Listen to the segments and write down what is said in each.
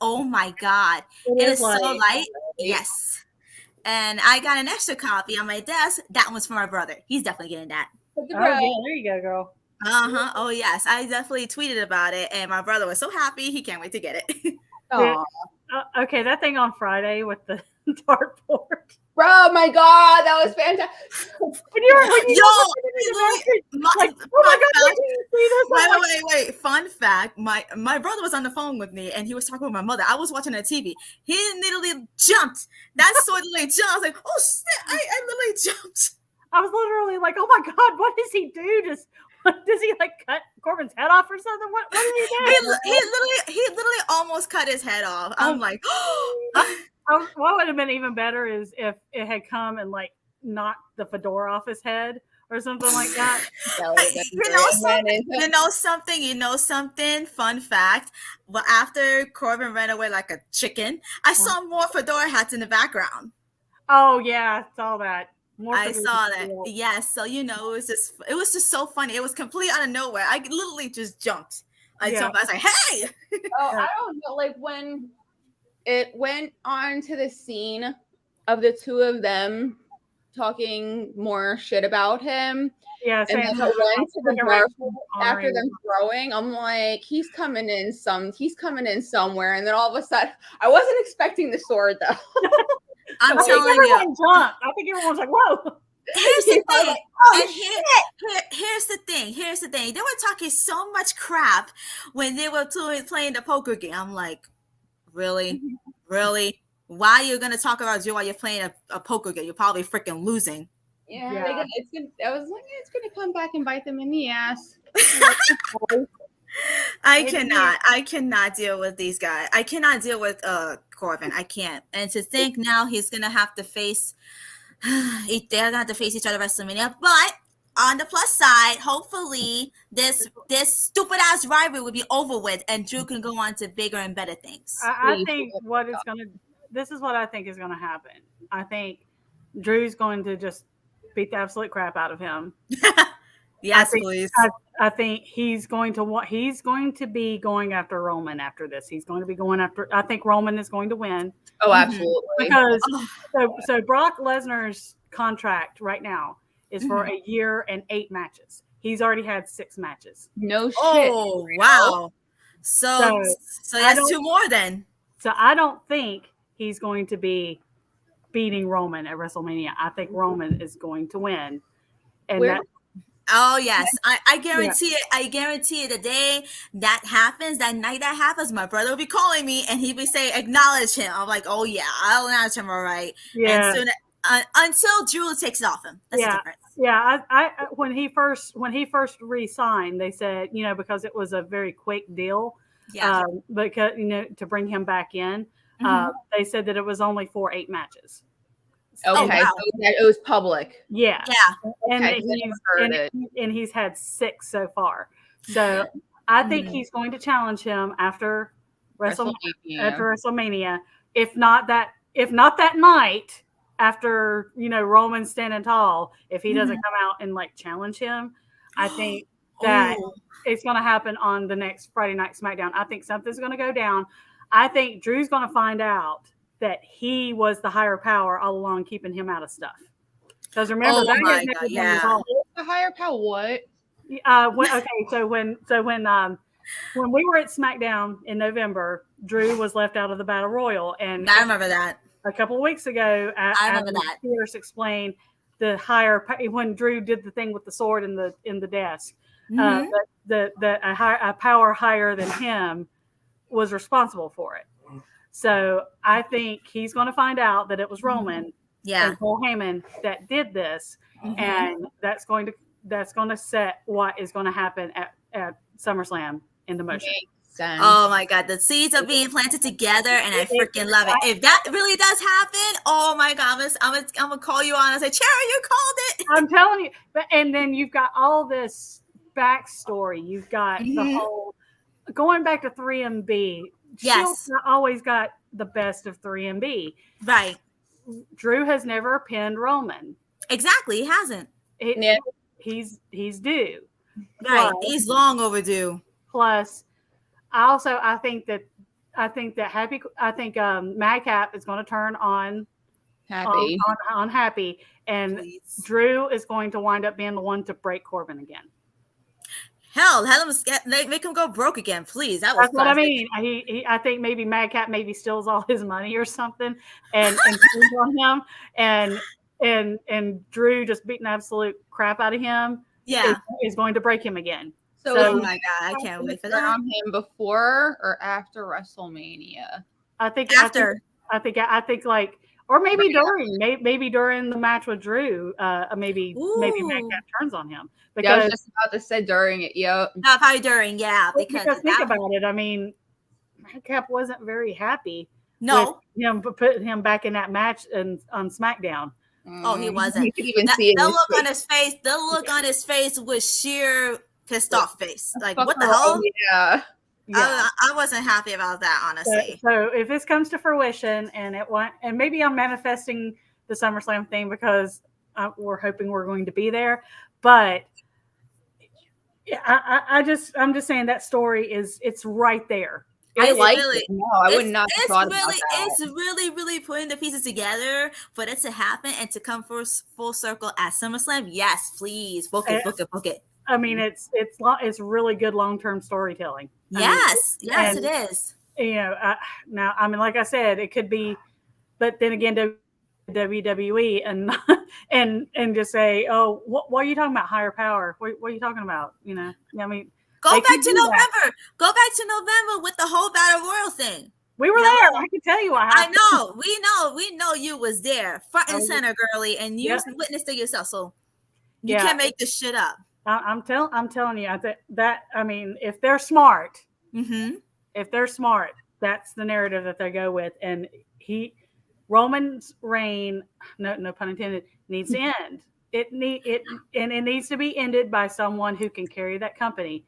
Oh my God. It is so light. Yes. And I got an extra copy on my desk. That one's for my brother. He's definitely getting that. Oh, yeah, there you go, girl. Uh-huh. Oh yes. I definitely tweeted about it and my brother was so happy. He can't wait to get it. Okay, that thing on Friday with the dartboard. Bro, my God, that was fantastic. When you like, oh my God, did you see this? Wait. Fun fact, my brother was on the phone with me and he was talking with my mother. I was watching the TV. He literally jumped. That sword literally jumped. I was like, oh shit, I literally jumped. I was literally like, oh my God, what does he do? Does he like cut Corbin's head off or something? What did he do? He literally almost cut his head off. I'm like, what would have been even better is if it had come and like knocked the fedora off his head or something like that. You know something. Fun fact. Well, after Corbin ran away like a chicken, I saw more fedora hats in the background. Oh yeah, I saw that. I saw that. Yes. So it was just so funny. It was completely out of nowhere. I literally just jumped. I was like, hey. I don't know. Like when it went on to the scene of the two of them talking more shit about him. Yeah, and then it went to the bar after them throwing. I'm like, he's coming in somewhere. And then all of a sudden, I wasn't expecting the sword though. I'm telling you. I think everyone's like, whoa. Here's the thing. Here's the thing. They were talking so much crap when they were playing the poker game. I'm like, really? Why are you going to talk about you while you're playing a poker game? You're probably freaking losing. Yeah. I was like, it's going to come back and bite them in the ass. I cannot deal with these guys. I cannot deal with Corbin. I can't. And to think now he's gonna have to face they're gonna have to face each other at WrestleMania. But on the plus side, hopefully this stupid ass rivalry will be over with and Drew can go on to bigger and better things. I think this is what I think is gonna happen. I think Drew's going to just beat the absolute crap out of him. Yes, please. I think he's going to be going after Roman after this. He's going to be going after. I think Roman is going to win. Oh, absolutely. Because so Brock Lesnar's contract right now is for a year and 8 matches. He's already had 6 matches. No shit. Oh wow. So that's 2 more then. So I don't think he's going to be beating Roman at WrestleMania. I think Roman is going to win, and oh yes, I guarantee it. I guarantee it. The day that happens, that night that happens, my brother will be calling me and he'll be saying, "Acknowledge him." I'm like, "Oh yeah, I'll acknowledge him, all right." Yeah. And soon, until Drew takes it off him. That's the difference. Yeah. I when he first re-signed, they said because it was a very quick deal. Yeah. Because to bring him back in, they said that it was only for 8 matches. Okay, so it was public. Yeah. Okay, and he's had 6 so far. So I think he's going to challenge him after WrestleMania. If not that night after Roman's standing tall, if he doesn't come out and challenge him, I think that it's going to happen on the next Friday Night SmackDown. I think something's going to go down. I think Drew's going to find out that he was the higher power all along, keeping him out of stuff. Because remember, the higher power. What? So when we were at SmackDown in November, Drew was left out of the Battle Royal, and I remember that a couple of weeks ago. I remember that. Pierce explained the higher when Drew did the thing with the sword in the desk. That a power higher than him was responsible for it. So I think he's going to find out that it was Roman and Paul Heyman that did this, and that's going to set what is going to happen at SummerSlam into motion. Oh my God, the seeds are being planted together, and I freaking love it. If that really does happen, oh my God, I'm gonna call you on and say, Cherry, you called it. I'm telling you. And then you've got all this backstory. You've got the whole going back to 3MB. Yes, Shield always got the best of 3MB. Right. Drew has never pinned Roman. Exactly, he hasn't. He's due. Right, he's long overdue. Plus, I think that I think Madcap is going to turn on Happy. on Happy, and Please. Drew is going to wind up being the one to break Corbin again. Hell, make him go broke again, please. That was That's what I classic. mean. I think maybe Madcap maybe steals all his money or something, and turns on him, and Drew just beating absolute crap out of him. Yeah. is going to break him again. So, Oh my god, I can't wait for that. On him before or after WrestleMania? I think After. I think like, or maybe during the match with Drew, maybe Madcap turns on him, because I was just about to say during it. Yep. No, probably during, yeah, because think about it. I mean, Madcap wasn't very happy. No, with him putting him back in that match on SmackDown. Oh, he wasn't. You could even see it. The look on his face. The look on his face was sheer pissed off face. Like, what the hell? Yeah. I wasn't happy about that, honestly. So if this comes to fruition, and maybe I'm manifesting the SummerSlam thing because we're hoping we're going to be there, but I'm just saying that story it's right there. I like it. No, I would not have thought about that. It's really, really putting the pieces together for it to happen and to come full circle at SummerSlam. Yes, please book it. I mean, it's really good long-term storytelling. Yes, it is. You know, now, I mean, like I said, it could be, but then again, WWE and just say, oh, what are you talking about? Higher power? What are you talking about? You know, I mean, go back to November. Go back to November with the whole Battle Royal thing. We were there. I can tell you what happened. I know. We know you was there, front and center, girly, and you witnessed it yourself. So you can't make this shit up. I'm telling you, I mean, if they're smart, that's the narrative that they go with. And Roman's reign, no pun intended, needs to end. It needs to be ended by someone who can carry that company.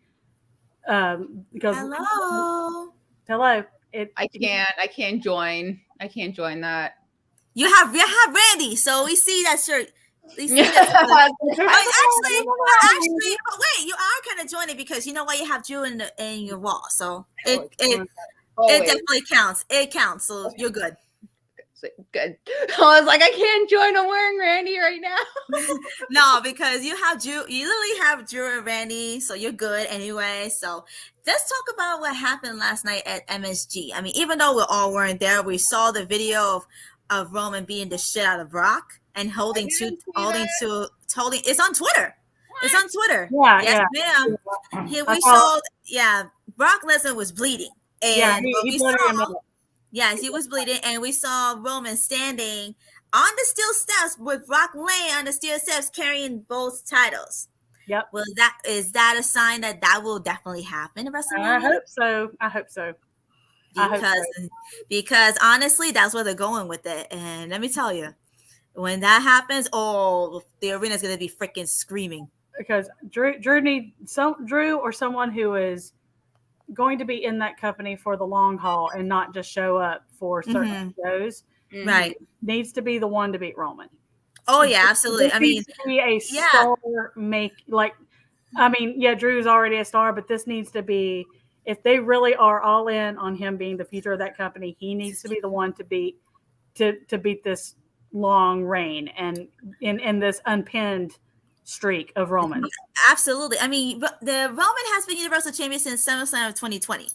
Because hello. I can't join that. You have Randy, so we see that shirt. Actually, but wait, you are kind of joining because you know why you have Drew in your wall, so it definitely counts. It counts, so you're good. Good. I was like, I can't join. I'm wearing Randy right now. No, because you have Drew. You literally have Drew and Randy, so you're good anyway. So let's talk about what happened last night at MSG. I mean, even though we all weren't there, we saw the video of Roman beating the shit out of Brock and holding. It's on Twitter. What? It's on Twitter. Yeah, ma'am. Here we saw. Yeah, Brock Lesnar was bleeding, and he was bleeding, and we saw Roman standing on the steel steps with Brock laying on the steel steps carrying both titles. Yep. Well, is that a sign that will definitely happen in WrestleMania? I hope so. Because honestly, that's where they're going with it. And let me tell you, when that happens, the arena's going to be freaking screaming. Because Drew needs Drew or someone who is going to be in that company for the long haul and not just show up for certain shows. Right. Needs to be the one to beat Roman. Oh yeah, absolutely. I mean, be a star Drew's already a star, but this needs to be, if they really are all in on him being the future of that company, he needs to be the one to beat this long reign and in this unpinned streak of Roman. Absolutely. I mean, the Roman has been Universal Champion since SummerSlam of 2020.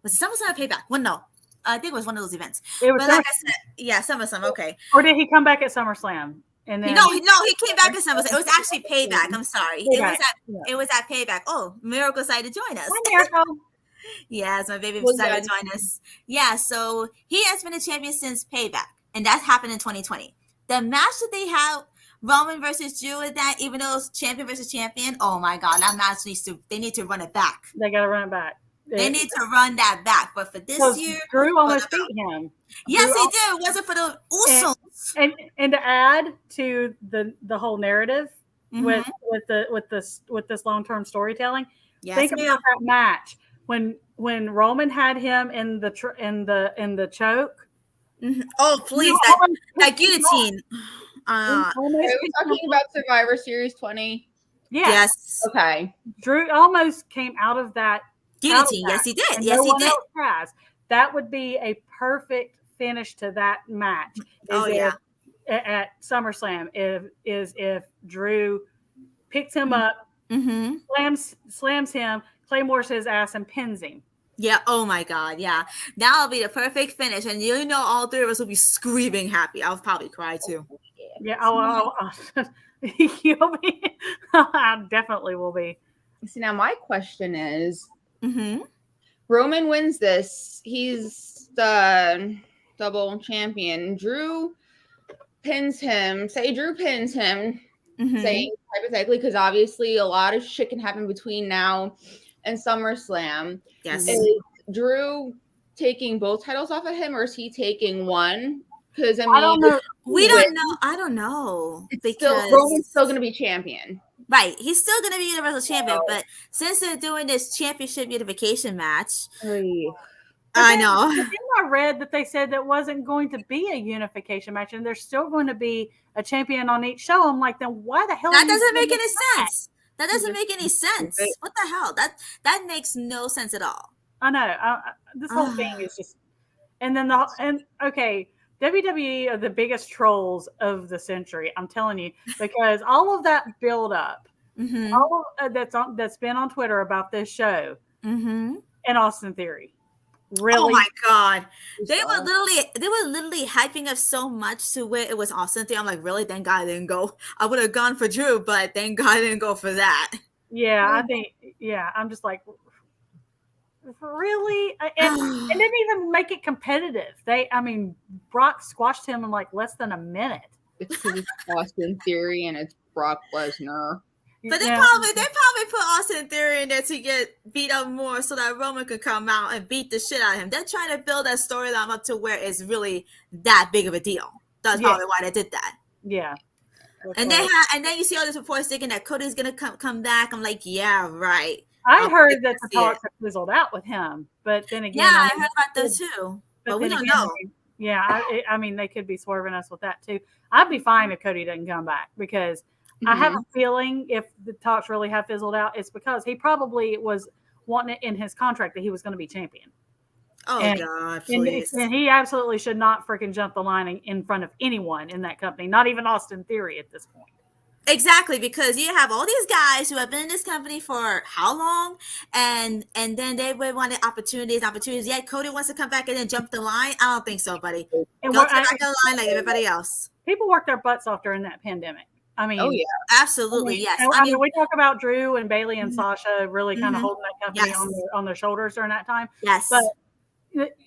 Was it SummerSlam or Payback? Well, no. I think it was one of those events. But like I said, SummerSlam, okay. Or did he come back at SummerSlam? And then No, he came back at SummerSlam. It was actually Payback. I'm sorry. It was at Payback. Oh, Miracle decided to join us. Hi, Miracle. Yes, my baby decided to join us. Yeah, so he has been a champion since Payback, and that happened in 2020. The match that they have, Roman versus Drew, with that, even though it's champion versus champion, oh my God, that match they need to run it back. They got to run it back. They need to run that back. But for this year, Drew almost beat him. Yes, he did. Was it for the Usos? And to add to the whole narrative with this long-term storytelling, think about that match when Roman had him in the choke. Oh please, that guillotine. Are we talking about Survivor Series 20? Yes. Okay. Drew almost came out of that guillotine. Yes, he did. Yes, he did. that would be a perfect finish to that match. Oh yeah. At SummerSlam, if Drew picks him up, slams him, claymores his ass, and pins him. Yeah. Oh my God. Yeah. That'll be the perfect finish, and all three of us will be screaming happy. I'll probably cry too. Yeah. You'll be. I definitely will be. See, now my question is, Mm-hmm. Roman wins this. He's the double champion. Drew pins him. Say Drew pins him. Mm-hmm. Saying hypothetically, because obviously a lot of shit can happen between now and SummerSlam. Yes. Is Drew taking both titles off of him, or is he taking one? Because I mean, I don't know. We don't know. I don't know. Because Roman's still going to be champion. Right. He's still going to be Universal Champion, but since they're doing this championship unification match, I know. Then I read that they said that wasn't going to be a unification match, and there's still going to be a champion on each show. I'm like, then why the hell? That doesn't make any sense. That doesn't make any sense. What the hell? That makes no sense at all. I know. This whole thing is just, and then okay. WWE are the biggest trolls of the century. I'm telling you, because all of that build up, all of, that's been on Twitter about this show and Austin Theory. Really? Oh my God! They were literally hyping up so much to where it was Austin Theory. I'm like, really? Thank God I didn't go. I would have gone for Drew, but thank God I didn't go for that. Yeah, I think. Yeah, I'm just like, really, and didn't even make it competitive. Brock squashed him in like less than a minute. It's because it's Austin Theory and it's Brock Lesnar. But they probably put Austin Theory in there to get beat up more so that Roman could come out and beat the shit out of him. They're trying to build that storyline up to where it's really that big of a deal. That's probably why they did that. Yeah. And then you see all these reports thinking that Cody's gonna come back. I'm like, yeah, right. I heard that the talks have fizzled out with him, but then again, I heard about that too. But we don't know. Yeah, I mean, they could be swerving us with that too. I'd be fine if Cody doesn't come back, because I have a feeling if the talks really have fizzled out, it's because he probably was wanting it in his contract that he was going to be champion. Oh, God, please. And he absolutely should not freaking jump the line in front of anyone in that company, not even Austin Theory at this point. Exactly, because you have all these guys who have been in this company for how long, and then they would want opportunities. Yet Cody wants to come back and then jump the line. I don't think so, buddy. And go to the back of the line like everybody else. People worked their butts off during that pandemic. I mean, oh yeah, absolutely, yes. I mean, we talk about Drew and Bailey and Sasha really kind of holding that company on their shoulders during that time. Yes, but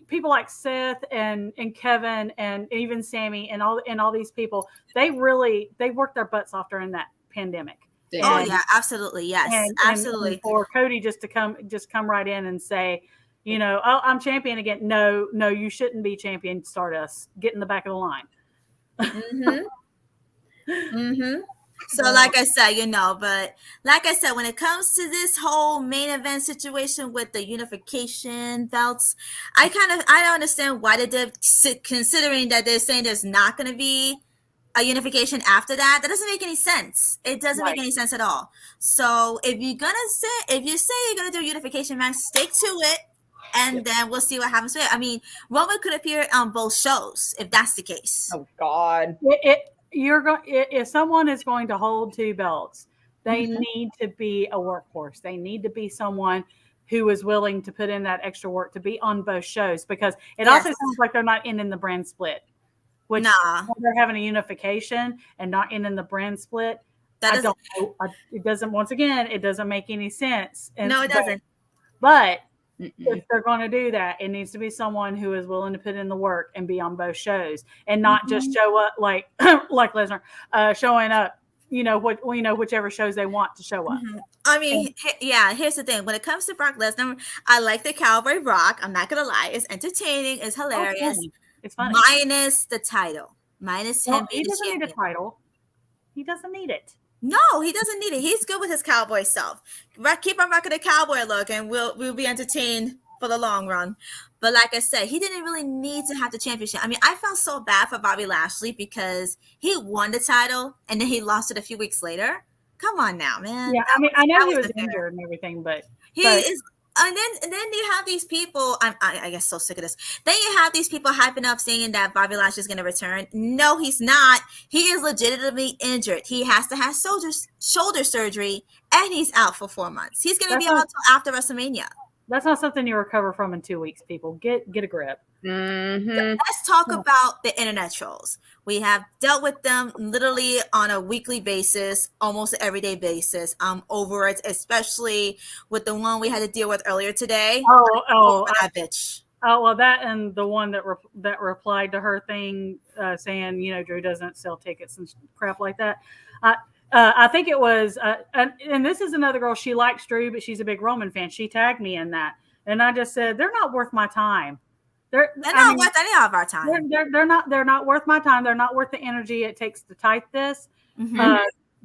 people like Seth and Kevin and even Sammy and all these people, they worked their butts off during that pandemic. Oh yeah, absolutely, yes, absolutely. And for Cody just to come right in and say, oh, I'm champion again. No, you shouldn't be champion. Stardust, get in the back of the line. So like I said, but like I said, when it comes to this whole main event situation with the unification belts, I don't understand why they did, considering that they're saying there's not going to be a unification after that. That doesn't make any sense. It doesn't make any sense at all. So if you say you're gonna do a unification match, stick to it, and then we'll see what happens with it. I mean, Roman could appear on both shows if that's the case. Oh God. If someone is going to hold two belts, they need to be a workhorse. They need to be someone who is willing to put in that extra work to be on both shows, because it also sounds like they're not in the brand split. Which they're having a unification and not in the brand split. I don't know. It doesn't. Once again, it doesn't make any sense. No, it doesn't. But if they're going to do that, it needs to be someone who is willing to put in the work and be on both shows, and not just show up like Lesnar, showing up. Whichever shows they want to show up. I mean, here's the thing. When it comes to Brock Lesnar, I like the Cowboy Rock. I'm not gonna lie. It's entertaining. It's hilarious. It's funny. Minus the title. Minus him being the champion. He doesn't need a title. He doesn't need it. No, he doesn't need it. He's good with his cowboy self. Keep on rocking the cowboy look, and we'll be entertained for the long run. But like I said, he didn't really need to have the championship. I mean, I felt so bad for Bobby Lashley because he won the title and then he lost it a few weeks later. Come on now, man. Yeah, I mean, I know he was injured and everything, but he is. and then you have these people. I guess so sick of this. Then you have these people hyping up saying that Bobby Lashley is going to return. No, he's not. He is legitimately injured. He has to have shoulder surgery, and he's out for 4 months. He's going to be out until after WrestleMania. That's not something you recover from in 2 weeks. People get a grip. Mm-hmm. Let's talk about the internet trolls. We have dealt with them literally on a weekly basis, almost an everyday basis. I'm over it, especially with the one we had to deal with earlier today. That bitch. Oh, well, that and the one that replied to her thing saying, Drew doesn't sell tickets and crap like that. I think it was, and this is another girl. She likes Drew, but she's a big Roman fan. She tagged me in that, and I just said they're not worth my time. They're not worth any of our time. They're not worth my time. They're not worth the energy it takes to type this. Mm-hmm.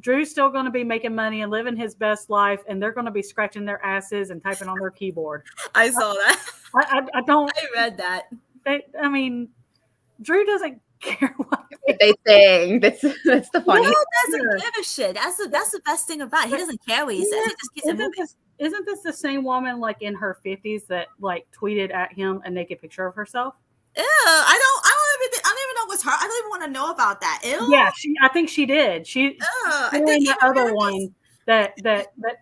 Drew's still going to be making money and living his best life, and they're going to be scratching their asses and typing on their keyboard. I saw that. I don't. I read that. Drew doesn't care what they think. That's the funny. No, doesn't give a shit. That's the best thing about it. He doesn't care what he says. He just keeps it moving. Isn't this the same woman like in her 50s that like tweeted at him a naked picture of herself? Ew, I don't even know what's her. I don't even want to know about that. Ew. Yeah, I think she did. I think the other one that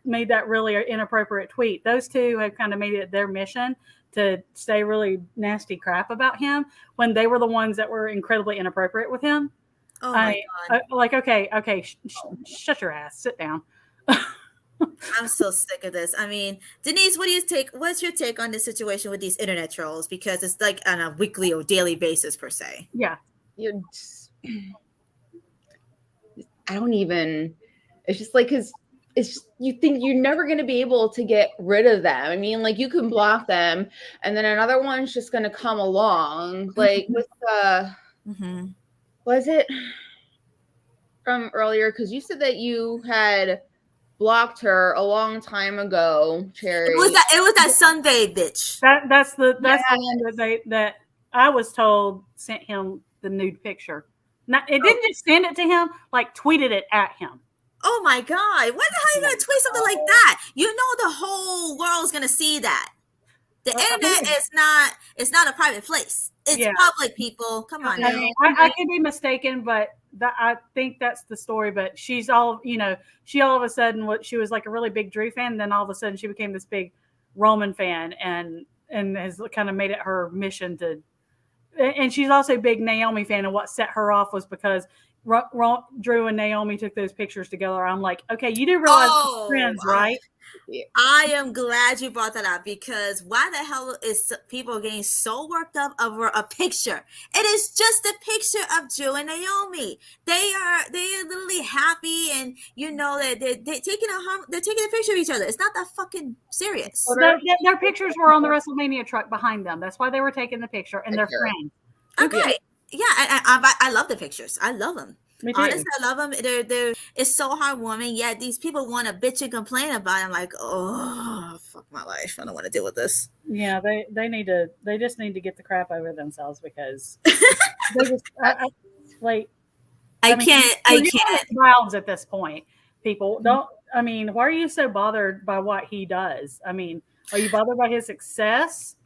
made that really inappropriate tweet. Those two have kind of made it their mission to say really nasty crap about him when they were the ones that were incredibly inappropriate with him. Oh my God. Okay, shut your ass. Sit down. I'm so sick of this. I mean, Denise, what's your take on this situation with these internet trolls? Because it's like on a weekly or daily basis per se. Yeah. I don't even, it's just like, because it's just, you think you're never going to be able to get rid of them. I mean, like you can block them and then another one's just going to come along. Like with was it from earlier? Because you said that you had blocked her a long time ago, Cherry. It was that Sunday bitch. That's the one that I was told sent him the nude picture. Now, it didn't just send it to him, like tweeted it at him. Oh my God. Why the hell are you going to tweet something like that? You know the whole world's going to see that. The internet is not a private place. It's public, people. Come on. I could be mistaken, but I think that's the story. But she all of a sudden, she was like a really big Drew fan. Then all of a sudden she became this big Roman fan and has kind of made it her mission to, and she's also a big Naomi fan. And what set her off was because Drew and Naomi took those pictures together. I'm like, okay, you do realize we're friends, right? I am glad you brought that up because why the hell is people getting so worked up over a picture? It is just a picture of Drew and Naomi. They are literally happy, and that they're taking a picture of each other. It's not that fucking serious. Well, their pictures were on the WrestleMania truck behind them. That's why they were taking the picture, and they're friends. Okay. Yeah, I love the pictures. I love them. Me too. Honestly, I love them. It's so heartwarming. Yet these people want to bitch and complain about it. I'm like, oh, fuck my life. I don't want to deal with this. Yeah, they just need to get the crap over themselves because they just I can't. Clouds at this point. People don't. I mean, why are you so bothered by what he does? I mean, are you bothered by his success?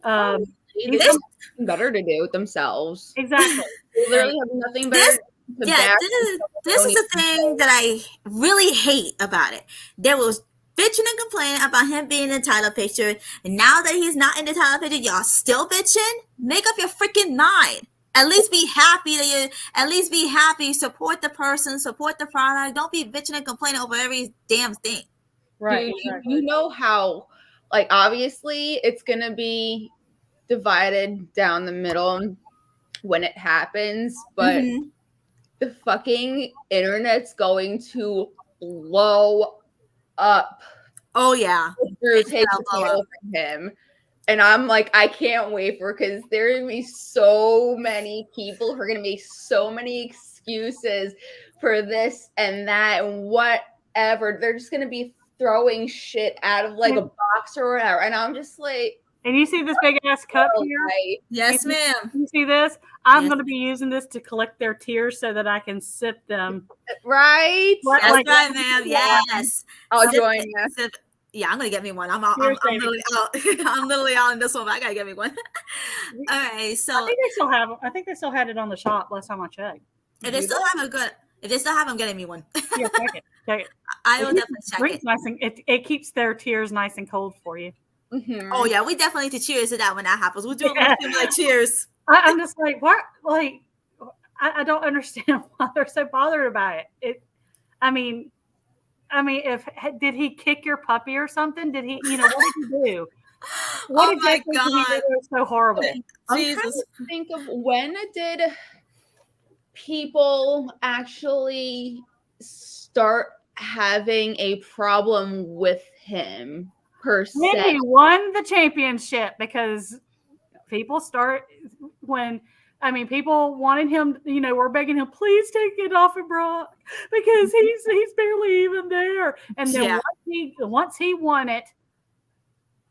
They have nothing better to do with themselves. Exactly. They literally have nothing better. This is the thing that I really hate about it. There was bitching and complaining about him being in the title picture, and now that he's not in the title picture, y'all still bitching? Make up your freaking mind. At least be happy support the person, support the product. Don't be bitching and complaining over every damn thing. Right. Exactly. You know how, like, obviously it's gonna be divided down the middle when it happens, but the fucking internet's going to blow up. Oh yeah, Drew takes the title from him, and I'm like, I can't wait because there are gonna be so many people who are gonna make so many excuses for this and that and whatever. They're just gonna be throwing shit out of like a box or whatever, and I'm just like. And you see this big ass cup here? Right. Yes, ma'am. You see this? I'm going to be using this to collect their tears so that I can sip them. Right? That's right, ma'am. Yes. I'll join you. Yeah, I'm gonna get me one. I'm Cheers, literally out. I'm literally out in this one, but I gotta get me one. All right, I so think they still have. I think they still had it on the shop last time I checked. if they still have a good, if they still have, I'm getting me one. Yeah, check it. Check it. I will definitely check Drinks it. nice and it keeps their tears nice and cold for you. Mhm. Oh yeah, we definitely need to cheers to that when that happens. We'll do Yeah. like cheers. I'm just like, what? Like, I don't understand why they're so bothered about it. I mean, if did he kick your puppy or something? Did he? What did he do? What Oh my exactly did he do god, that was so horrible? I'm trying Jesus. to think of when did people actually start having a problem with him per When se. he won the championship, because people people wanted him, were begging him, please take it off of Brock because he's barely even there. And then once he won it,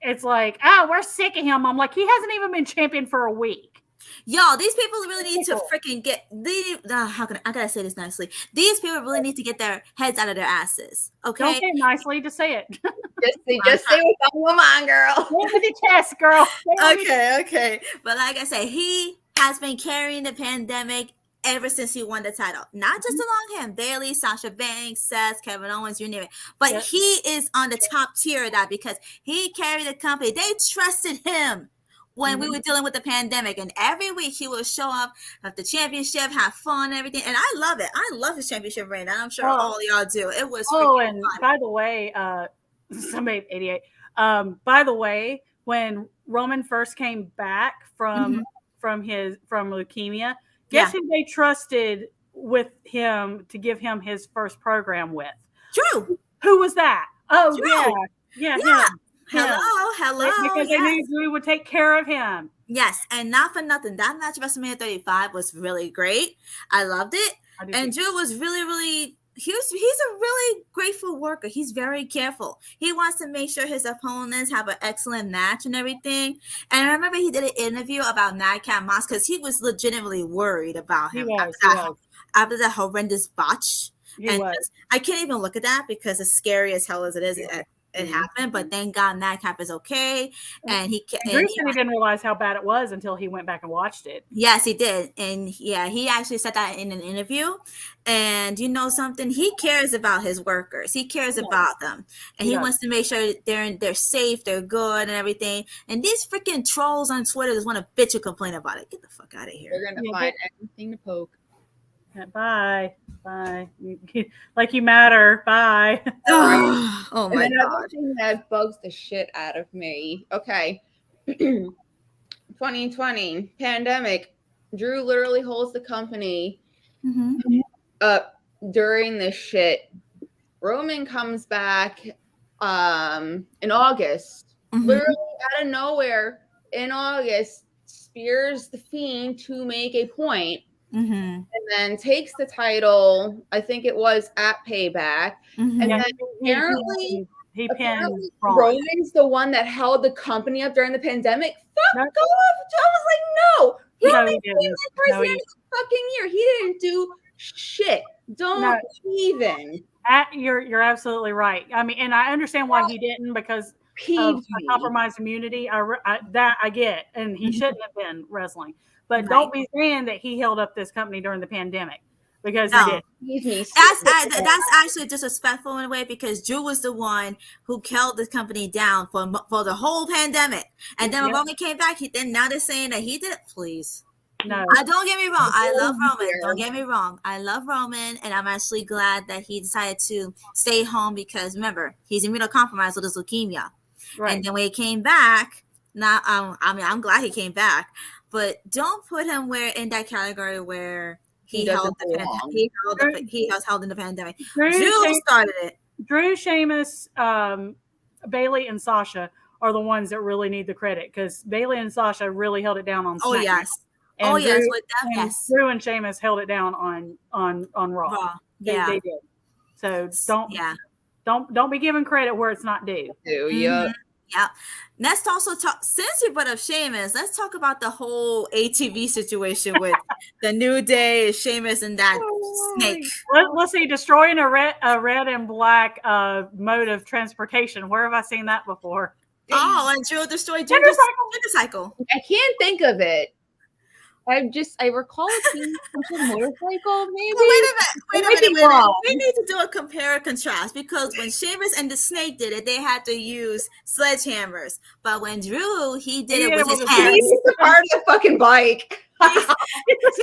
it's like, we're sick of him. I'm like, he hasn't even been champion for a week. Yo, these people really need to freaking get I gotta say this nicely. These people really need to get their heads out of their asses. Okay. Don't say it nicely, just say it. Just say what's on my mind, girl. Say it with your chest, girl. Okay. But like I said, he has been carrying the pandemic ever since he won the title. Not just along him, Bailey, Sasha Banks, Seth, Kevin Owens, you name it. But he is on the top tier of that because he carried the company. They trusted him when we were dealing with the pandemic, and every week he will show up at the championship, have fun, and everything. And I love it. I love his championship reign, and I'm sure all y'all do. It was and fun. by the way, somebody 88. By the way, when Roman first came back from leukemia, guess who they trusted with him to give him his first program with? Drew. Who was that? Oh, Drew. Yeah. Him. Hello. Because they knew Drew would take care of him. Yes, and not for nothing. That match at WrestleMania 35 was really great. I loved it. And Drew was really, really, he's a really grateful worker. He's very careful. He wants to make sure his opponents have an excellent match and everything. And I remember he did an interview about Madcap Moss because he was legitimately worried about him after that horrendous botch. I can't even look at that because as scary as hell as it is, it happened, but thank God Madcap is okay. And he didn't realize how bad it was until he went back and watched it. Yes, he did. And he actually said that in an interview. And you know something? He cares about his workers. He cares about them. And he wants to make sure they're safe, they're good and everything. And these freaking trolls on Twitter just want to bitch and complain about it. Get the fuck out of here. They're going to find anything to poke. Bye. Like you matter. Bye. Oh my God. Another thing that bugs the shit out of me. Okay. 2020 pandemic. Drew literally holds the company up during this shit. Roman comes back in August. Literally out of nowhere in August, spears the Fiend to make a point. And then takes the title, I think it was at Payback. And then apparently he pinned Roman's the one that held the company up during the pandemic. Fuck off. I was like, no. Roman came in towards the end of the fucking year. He didn't do shit. Don't even. You're absolutely right. I mean, and I understand why he didn't because of compromised immunity. I get, and he shouldn't have been wrestling. But don't be saying that he held up this company during the pandemic because he did. That's actually disrespectful in a way because Drew was the one who held the company down for the whole pandemic. And then when Roman came back, now they're saying that he did it. Please. No. Don't get me wrong. I love Roman. Don't get me wrong. I love Roman, and I'm actually glad that he decided to stay home because remember, he's immunocompromised with his leukemia. Right. And then when he came back, I'm glad he came back. But don't put him in that category where he was held in the pandemic. Drew started it. Drew, Sheamus, Bailey, and Sasha are the ones that really need the credit because Bailey and Sasha really held it down on SmackDown. Oh yes. And with them, yes. Drew and Sheamus held it down on Raw. They did. So don't be giving credit where it's not due. Yeah. Let's also talk, since you brought up Sheamus, let's talk about the whole ATV situation with the New Day, Sheamus, and that Snake. Let's see, destroying a red and black mode of transportation. Where have I seen that before? Oh, and Drew destroyed Gender Gender Cycle. I can't think of it. I recall it being some motorcycle, maybe. Well, wait a might be minute. wrong. We need to do a compare and contrast because when Sheamus and the Snake did it, they had to use sledgehammers. But when Drew, he did it with his hands. He's the part of the fucking bike. He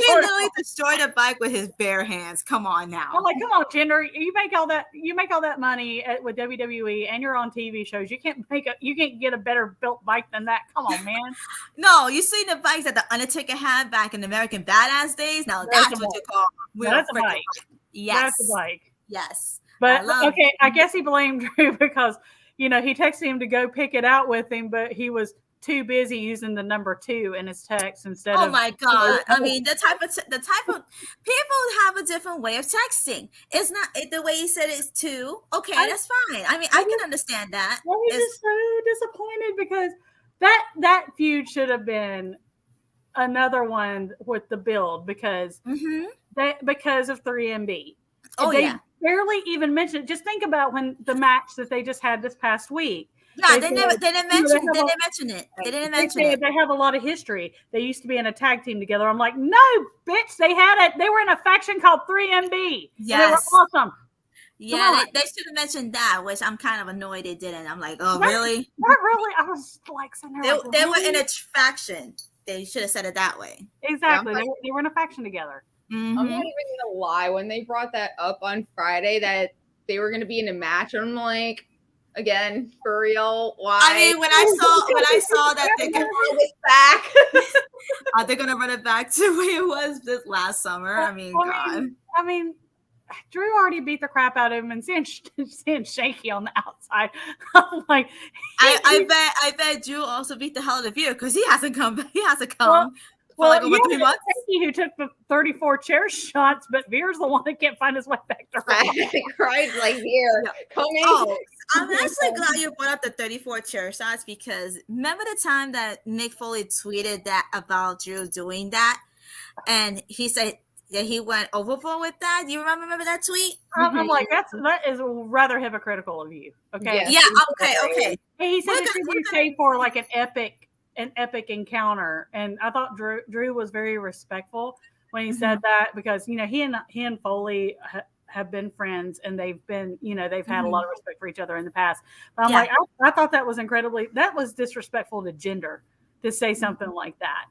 literally destroyed a bike with his bare hands. Come on now. I'm like, come on, Jinder. You make all that money with WWE, and you're on TV shows. You can't get a better built bike than that. Come on, man. No, you see the bikes that the Undertaker had back in the American Badass days. Now that's what you call that's a bike. Yes, that's a bike. Yes, but okay, I guess he blamed Drew because he texted him to go pick it out with him, but he was too busy using the number 2 in his text instead of. Oh my god! I mean, the type of people have a different way of texting. It's not the way he said it's 2. Okay, that's fine. I mean, I can understand that. I was just so disappointed because that feud should have been another one with the build because because of 3MB. Oh they yeah. Barely even mentioned. Just think about when the match that they just had this past week. Yeah, they didn't mention it. They didn't mention it. They have a lot of history. They used to be in a tag team together. I'm like, no, bitch. They were in a faction called 3MB. Yes. They were awesome. Yeah, they should have mentioned that, which I'm kind of annoyed they didn't. I'm like, oh, really? Not really. I was like, they were in a faction. They should have said it that way. Exactly. Yeah, they were in a faction together. Mm-hmm. I'm not even gonna lie. When they brought that up on Friday that they were gonna be in a match, I'm like, again, for real? Why? I mean, when I saw that they're gonna run it back, are they gonna run it back to where it was this last summer? I mean, I mean, Drew already beat the crap out of him and seeing shaky on the outside. I'm like, I bet Drew also beat the hell out of you because he hasn't come. He hasn't come. Well, like over 3 months. Who took the 34 chair shots, but Veer's the one that can't find his way back to her. Cried like Veer. Coming. Oh, I'm actually glad you brought up the 34 chair shots because remember the time that Mick Foley tweeted that about Drew doing that, and he said that he went overboard with that. Do you remember that tweet? I'm like, that is rather hypocritical of you. Okay. Yeah. Okay. Hey, he said it should be paid for like an epic encounter, and I thought Drew was very respectful when he said that because he and Foley have been friends and they've had a lot of respect for each other in the past. But I'm like, I thought that was disrespectful to Jinder to say something like that.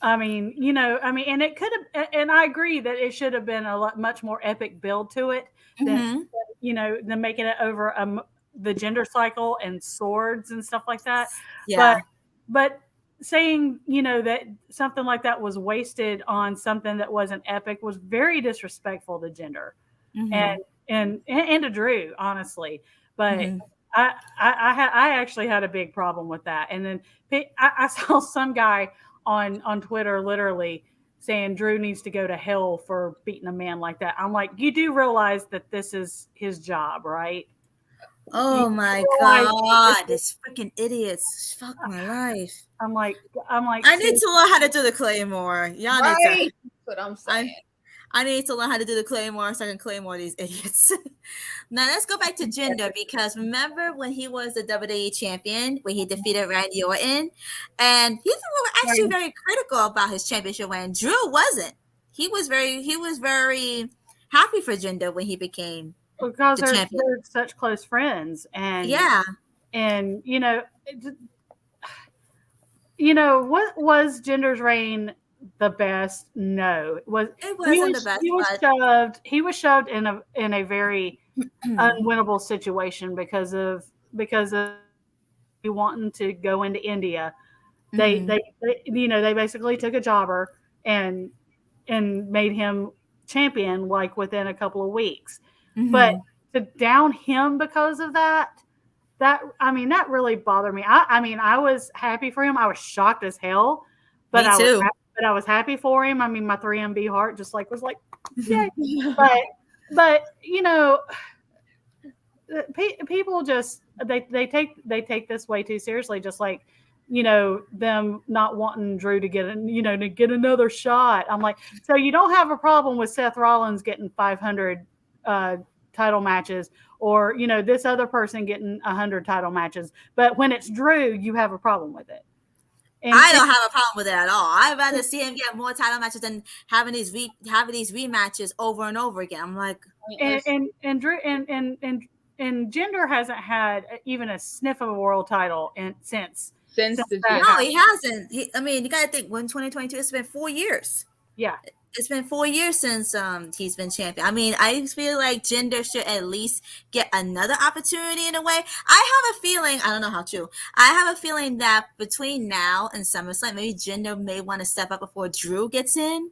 I mean, and it could have, and I agree that it should have been a much more epic build to it than making it over the gender cycle and swords and stuff like that. Yeah. But saying, that something like that was wasted on something that wasn't epic was very disrespectful to Jinder and to Drew, honestly. But I actually had a big problem with that. And then I saw some guy on Twitter literally saying Drew needs to go to hell for beating a man like that. I'm like, you do realize that this is his job, right? Oh my god, this freaking idiots! Fuck my life. I'm like. I need to learn how to do the Claymore. Y'all need to. That's what I'm saying. I need to learn how to do the Claymore so I can Claymore these idiots. Now let's go back to Jinder because remember when he was the WWE champion when he defeated Randy Orton, and people were actually very critical about his championship when Drew wasn't. He was very happy for Jinder when he became. Because they're such close friends, and what was Jinder's reign the best? No, it wasn't the best. He was shoved in a very unwinnable situation because of wanting to go into India. They basically took a jobber and made him champion like within a couple of weeks. But to down him because of that really bothered me. I was happy for him. I was shocked as hell, but I was happy for him. I mean, my 3MB heart just was like, yeah. but people just they take this way too seriously. Just like them not wanting Drew to get to get another shot. I'm like, so you don't have a problem with Seth Rollins getting 500 title matches, or this other person getting 100 title matches, but when it's Drew, you have a problem with it. And I don't have a problem with it at all. I'd rather see him get more title matches than having these rematches over and over again. I'm like, and Drew and Jinder hasn't had even a sniff of a world title since no, he hasn't. I mean, you got to think, when 2022, it's been 4 years. Yeah. It's been 4 years since he's been champion. I mean, I feel like Jinder should at least get another opportunity in a way. I have a feeling, I don't know how true, I have a feeling that between now and SummerSlam, maybe Jinder may want to step up before Drew gets in.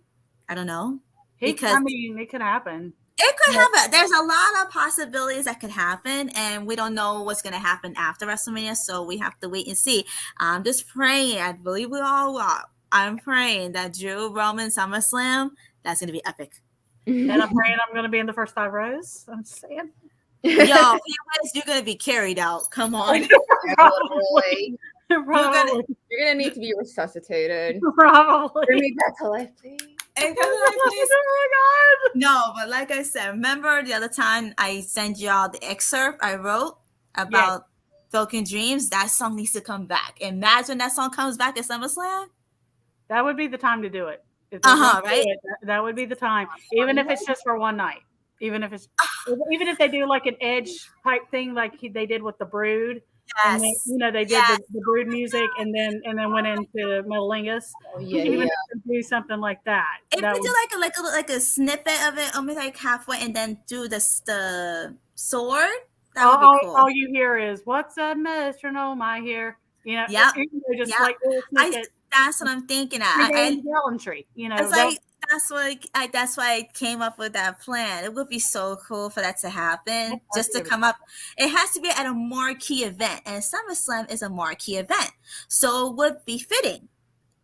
I don't know. It could happen. It could happen. There's a lot of possibilities that could happen, and we don't know what's going to happen after WrestleMania, so we have to wait and see. I'm just praying. I believe we all are. I'm praying that Drew Roman SummerSlam, that's going to be epic. And I'm praying I'm going to be in the first 5 rows. I'm saying. Yo, if he wins, you're going to be carried out. Come on. Probably. You're going to need to be resuscitated. Probably. Bring me back to life, please. Oh my God. No, but like I said, remember the other time I sent y'all the excerpt I wrote about Broken Dreams? That song needs to come back. Imagine that song comes back at SummerSlam. That would be the time to do it. Right? That would be the time. Even if it's just for one night. Even if they do like an Edge type thing like they did with the Brood. Yes. And they did the Brood music and then went into Metalingus. Even if they do something like that. If we do like a snippet of it, almost like halfway, and then do the sword, that would be cool. All you hear is, "What's a metronome I hear?" That's what I'm thinking. Gallantry, It's like that's why I came up with that plan. It would be so cool for that to happen. Just to come up, it has to be at a marquee event, and SummerSlam is a marquee event, so it would be fitting.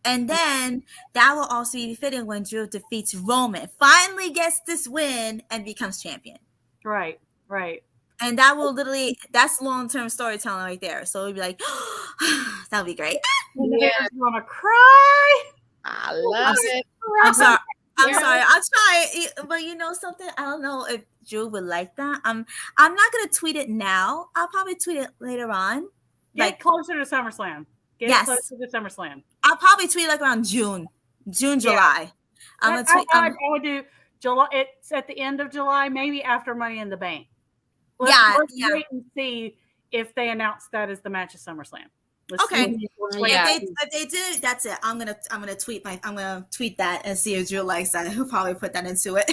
And then that will also be fitting when Drew defeats Roman, finally gets this win, and becomes champion. Right. And that will that's long-term storytelling right there. So it'll be like, that would be great. I'm gonna cry. I love it. I'm sorry. I'll try. But you know something? I don't know if Drew would like that. I'm not gonna tweet it now. I'll probably tweet it later on. Get closer to SummerSlam. Closer to SummerSlam. I'll probably tweet like around June, July. I would do July. It's at the end of July, maybe after Money in the Bank. Let's wait and see if they announce that as the match of SummerSlam. Okay. If they do, that's it. I'm gonna tweet that and see if Drew likes that. He'll probably put that into it.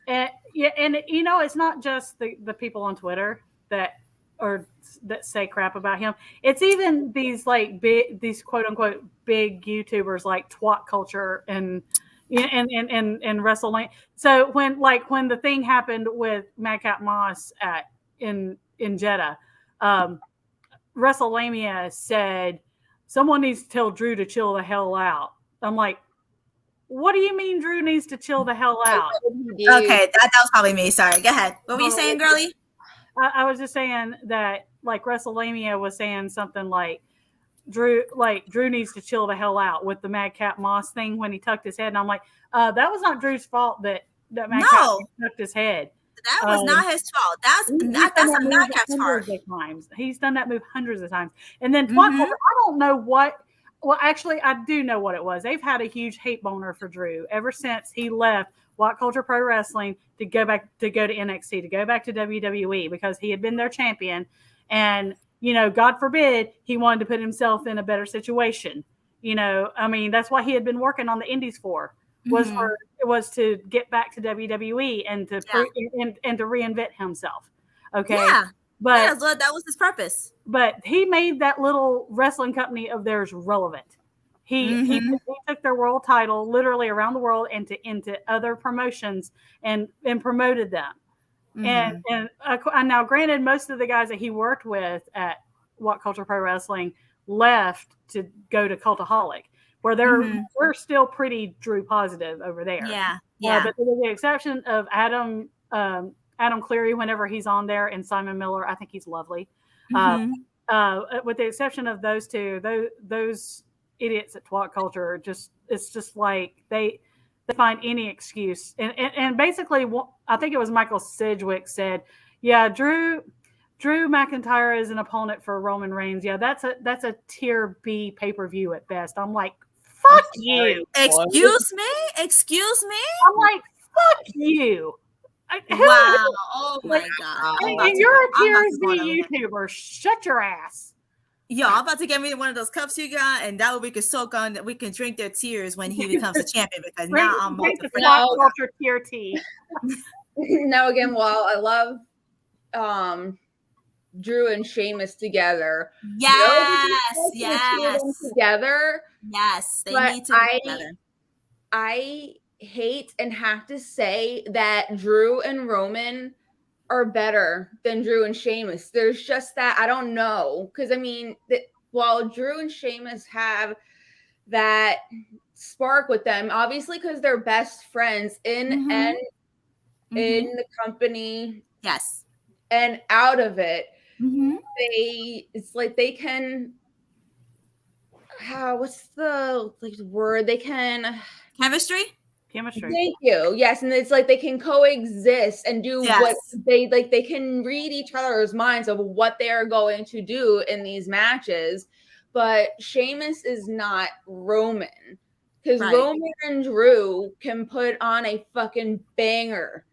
and it's not just the people on Twitter that say crap about him. It's even these these quote unquote big YouTubers like Twat Culture and WrestleMania. So when the thing happened with Madcap Moss in Jeddah, WrestleMania said someone needs to tell Drew to chill the hell out. I'm like, what do you mean Drew needs to chill the hell out? Okay, that was probably me. Sorry, go ahead. What were you saying, girlie? I was just saying that WrestleMania was saying something like Drew needs to chill the hell out with the Madcap Moss thing when he tucked his head, and I'm like, that was not Drew's fault that Madcap tucked his head. That was not his fault. That's not Madcap's fault. He's done that move hundreds of times. And then I don't know what. Well, actually, I do know what it was. They've had a huge hate boner for Drew ever since he left What Culture Pro Wrestling to go to NXT, to go back to WWE, because he had been their champion, and God forbid he wanted to put himself in a better situation. I mean, that's why he had been working on the Indies for. Was to get back to WWE and to and to reinvent himself. Okay. Yeah. But that was his purpose. But he made that little wrestling company of theirs relevant. He took their world title literally around the world into other promotions and promoted them. And now, granted, most of the guys that he worked with at What Culture Pro Wrestling left to go to Cultaholic, where they're still pretty Drew positive over there. Yeah. But with the exception of Adam Cleary, whenever he's on there, and Simon Miller, I think he's lovely. with the exception of those two, those idiots at Twat Culture it's just like they find any excuse. And basically, I think it was Michael Sidgwick said, yeah, Drew McIntyre is an opponent for Roman Reigns. Yeah, that's a tier B pay-per-view at best. I'm like, fuck you. Excuse me? I'm like, fuck you. Wow. Oh my God. And you're a tier Z YouTuber. Shut your ass. Yo, I'm about to get me one of those cups you got, and that way we can soak on that. We can drink their tears when he becomes a champion, because now I'm about to Twat Culture tier T. Now again, while I love Drew and Sheamus together. Yes. Together. Yes, they need to be together. I hate and have to say that Drew and Roman are better than Drew and Sheamus. There's just that, I don't know, because I mean, while Drew and Sheamus have that spark with them, obviously because they're best friends in and in the company, yes, and out of it, it's like they can. What's the word? They can chemistry. Thank you. Yes, and it's like they can coexist and do what they like. They can read each other's minds of what they are going to do in these matches. But Sheamus is not Roman, because Roman and Drew can put on a fucking banger.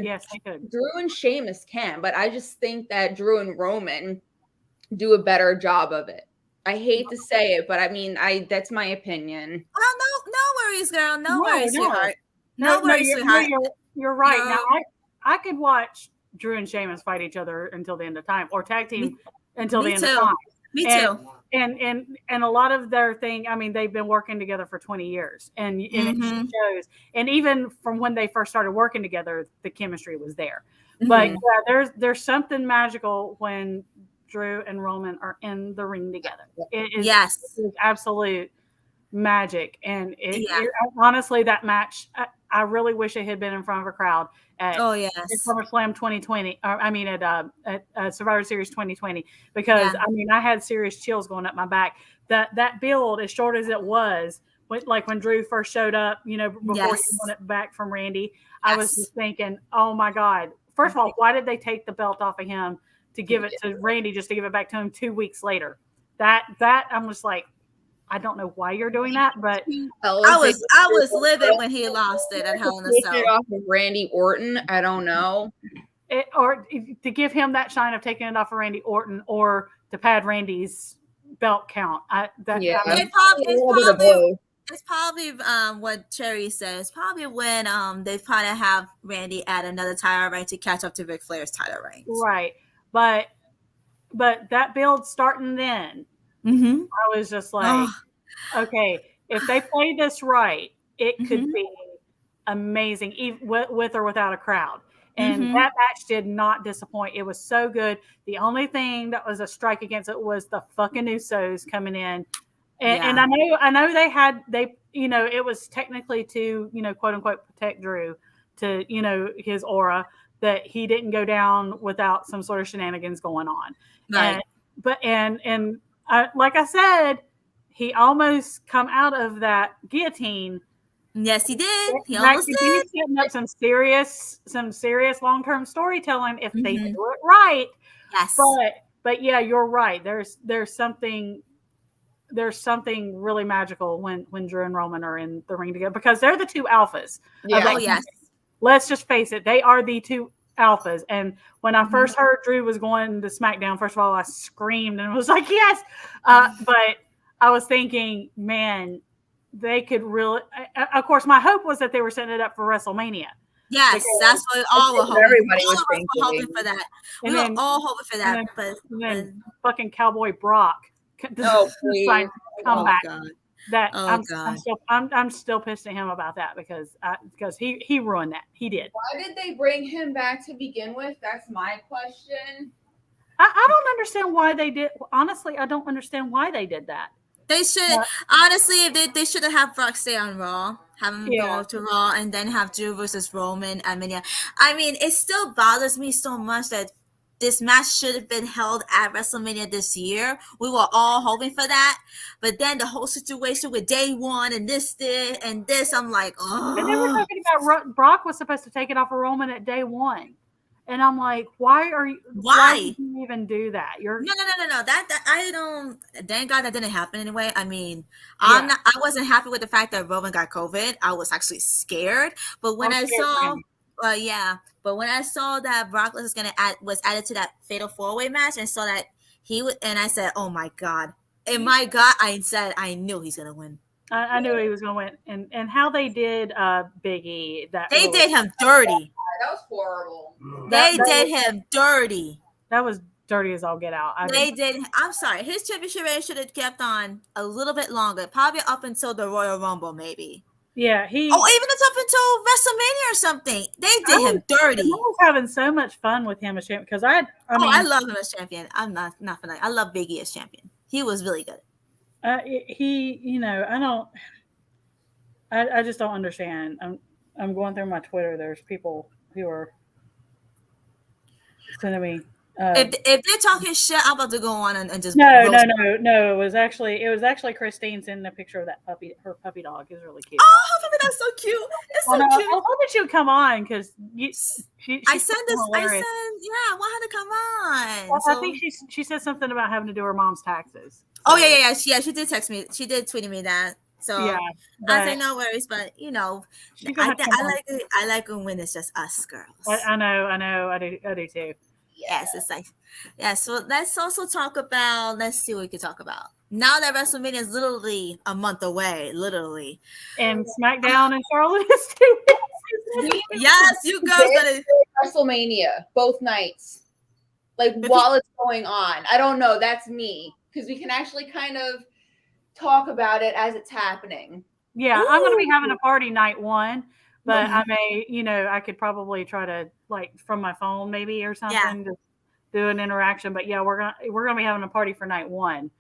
Yes, they could. Drew and Sheamus can, but I just think that Drew and Roman do a better job of it. I hate to say it, but I mean, that's my opinion. Oh, no worries, girl. No worries, sweetheart. No worries, sweetheart. You're right. Now, I could watch Drew and Sheamus fight each other until the end of time, or tag team until the end of time. Me too. And a lot of their thing, I mean, they've been working together for 20 years, and it shows. And even from when they first started working together, the chemistry was there. But there's something magical when Drew and Roman are in the ring together. It is absolute magic. And honestly, that match, I really wish it had been in front of a crowd at SummerSlam 2020. At Survivor Series 2020, because I mean, I had serious chills going up my back. That build, as short as it was, when Drew first showed up, before he won it back from Randy, I was just thinking, oh my God. First of all, why did they take the belt off of him to give it to Randy, just to give it back to him 2 weeks later? That I'm just like, I don't know why you're doing that, but I was livid when he lost it at Hell in a Cell. Off of Randy Orton, I don't know. Or to give him that shine of taking it off of Randy Orton, or to pad Randy's belt count. It's probably what Cherry says. Probably when they probably have Randy add another title reign to catch up to Ric Flair's title reigns. Right. But that build starting then, I was just like, okay, if they play this right, it could be amazing, even with or without a crowd. And that match did not disappoint. It was so good. The only thing that was a strike against it was the fucking Usos coming in. And I know they it was technically to, quote unquote, protect Drew, to, his aura, that he didn't go down without some sort of shenanigans going on. Right. And like I said, he almost come out of that guillotine. Yes, he did. He almost did. He's setting up some serious long-term storytelling if they do it right. Yes. But yeah, you're right. There's something really magical when Drew and Roman are in the ring together, because they're the two alphas. Yeah. Let's just face it, they are the two alphas. And when I first heard Drew was going to SmackDown, first of all, I screamed and was like, yes. But I was thinking, man, they could really. Of course, my hope was that they were setting it up for WrestleMania. Yes, that's what all were hoping. Everybody was hoping for that. We were all hoping for that. And then fucking Cowboy Brock. Please. Come back. God. I'm still pissed at him about that, because he ruined that. He did. Why did they bring him back to begin with? That's my question. I don't understand why they did. Honestly, I don't understand why they did that. They should honestly, they should have Brock stay on Raw, have him go to Raw, and then have Drew versus Roman at Mania. I mean, it still bothers me so much that this match should have been held at WrestleMania this year. We were all hoping for that. But then the whole situation with day one and this, I'm like, oh. And they were talking about Brock was supposed to take it off of Roman at day one. And I'm like, why did you even do that? No. That I don't. Thank God that didn't happen anyway. I mean, I wasn't happy with the fact that Roman got COVID. I was actually scared. But when I saw, but when I saw that Brock Lesnar was added to that Fatal 4-Way match, and saw that he would, and I said, oh my God, and my God, I said I knew he's gonna win. I knew he was gonna win, and how they did Big E, they did him dirty. That was horrible. They did him dirty. That was dirty as all get out. I'm sorry. His championship reign should have kept on a little bit longer, probably up until the Royal Rumble, maybe. Yeah, even up until WrestleMania or something. They did him dirty. I was having so much fun with him as champion because I love him as champion. I'm not gonna. I love Big E as champion. He was really good. I just don't understand. I'm going through my Twitter. There's people who are sending me. If they're talking shit, I'm about to go on and just no. It was actually Christine sending a picture of that puppy. Her puppy dog is really cute. Oh, that's so cute. It's so cute. I was hoping she would come on because I want her to come on. Well, I think she said something about having to do her mom's taxes. So. Oh yeah. She did text me. She did tweet me that. So yeah, I say no worries, but I like when it's just us girls. I know, I do too. Yes, it's like So let's also talk about. Let's see what we can talk about now that WrestleMania is literally a month away, literally. And SmackDown and Charlotte is 2 weeks. Yes, you girls gotta WrestleMania both nights, while it's going on. I don't know. That's me because we can actually kind of talk about it as it's happening. Yeah, I'm going to be having a party night one, but I may, I could probably try to from my phone maybe or something to do an interaction. But yeah, we're gonna be having a party for night one.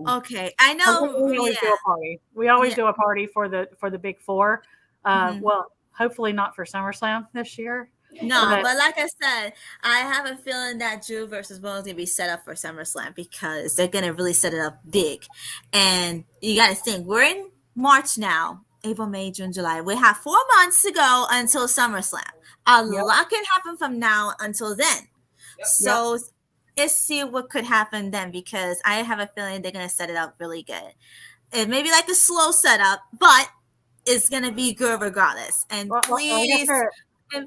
Okay, I know. We always do a party. We always do a party for the big four. Well, hopefully not for SummerSlam this year. No, but like I said, I have a feeling that Drew versus Roman is going to be set up for SummerSlam because they're going to really set it up big. And you got to think, we're in March now, April, May, June, July. We have 4 months to go until SummerSlam. A lot can happen from now until then. Yep. So let's see what could happen then because I have a feeling they're going to set it up really good. It may be like a slow setup, but it's going to be good regardless. And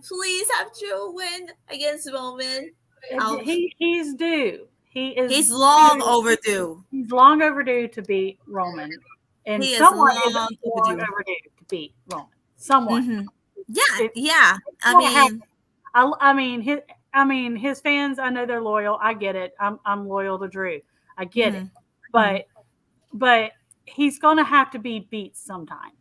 please have Drew win against Roman. He's due. He's long overdue. He's long overdue to beat Roman. And someone is long overdue to beat Roman. Someone. Yeah. I mean, his fans, I know they're loyal. I get it. I'm loyal to Drew. I get it. But he's going to have to be beat sometime.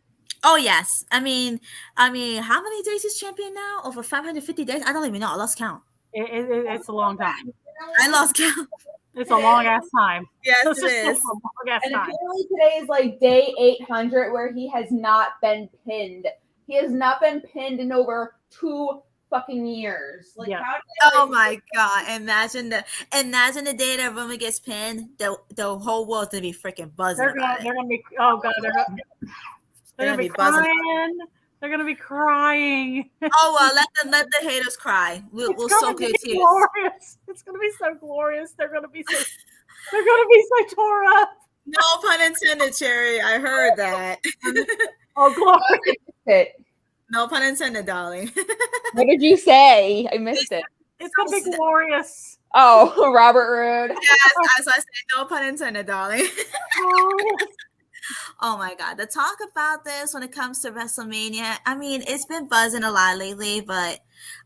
Oh yes, I mean, how many days is champion now? Over 550 days? I don't even know. I lost count. It's a long time. I lost count. It's a long ass time. Yes, it is. And apparently today is day 800 where he has not been pinned. He has not been pinned in over 2 fucking years. Oh my God! Imagine the day that Roman gets pinned. The whole world's gonna be freaking buzzing. They're gonna be. Oh God! They're gonna be crying. They're gonna be crying. Oh well, let the haters cry. We'll soak your tears. Glorious. It's gonna be so glorious. They're gonna be so tore up. No pun intended, Cherry. I heard that. Oh, glorious. No pun intended, darling. What did you say? I missed it. It's gonna be glorious. Oh, Robert Roode. Yes, as I said, no pun intended, darling. Oh my God. The talk about this when it comes to WrestleMania, I mean, it's been buzzing a lot lately, but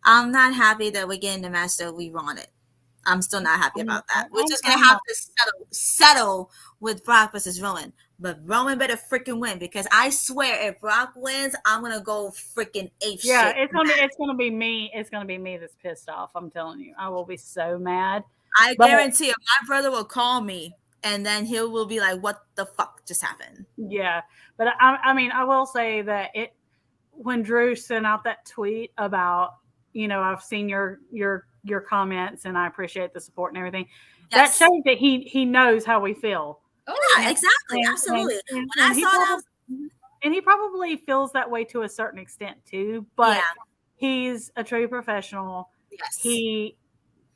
I'm not happy that we're getting the match that we wanted. I'm still not happy about that. We're just going to have to settle with Brock versus Roman. But Roman better freaking win because I swear if Brock wins, I'm going to go freaking ape shit. Yeah, it's gonna be me. It's going to be me that's pissed off. I'm telling you. I will be so mad. I guarantee you, my brother will call me. And then he will be like, "What the fuck just happened?" Yeah, but I mean, I will say that when Drew sent out that tweet about, I've seen your your comments, and I appreciate the support and everything. Yes. That shows that he knows how we feel. Oh, Yeah, exactly. Absolutely. And When I he saw that, I probably, was- and he probably feels that way to a certain extent too. But Yeah. he's a true professional. yes.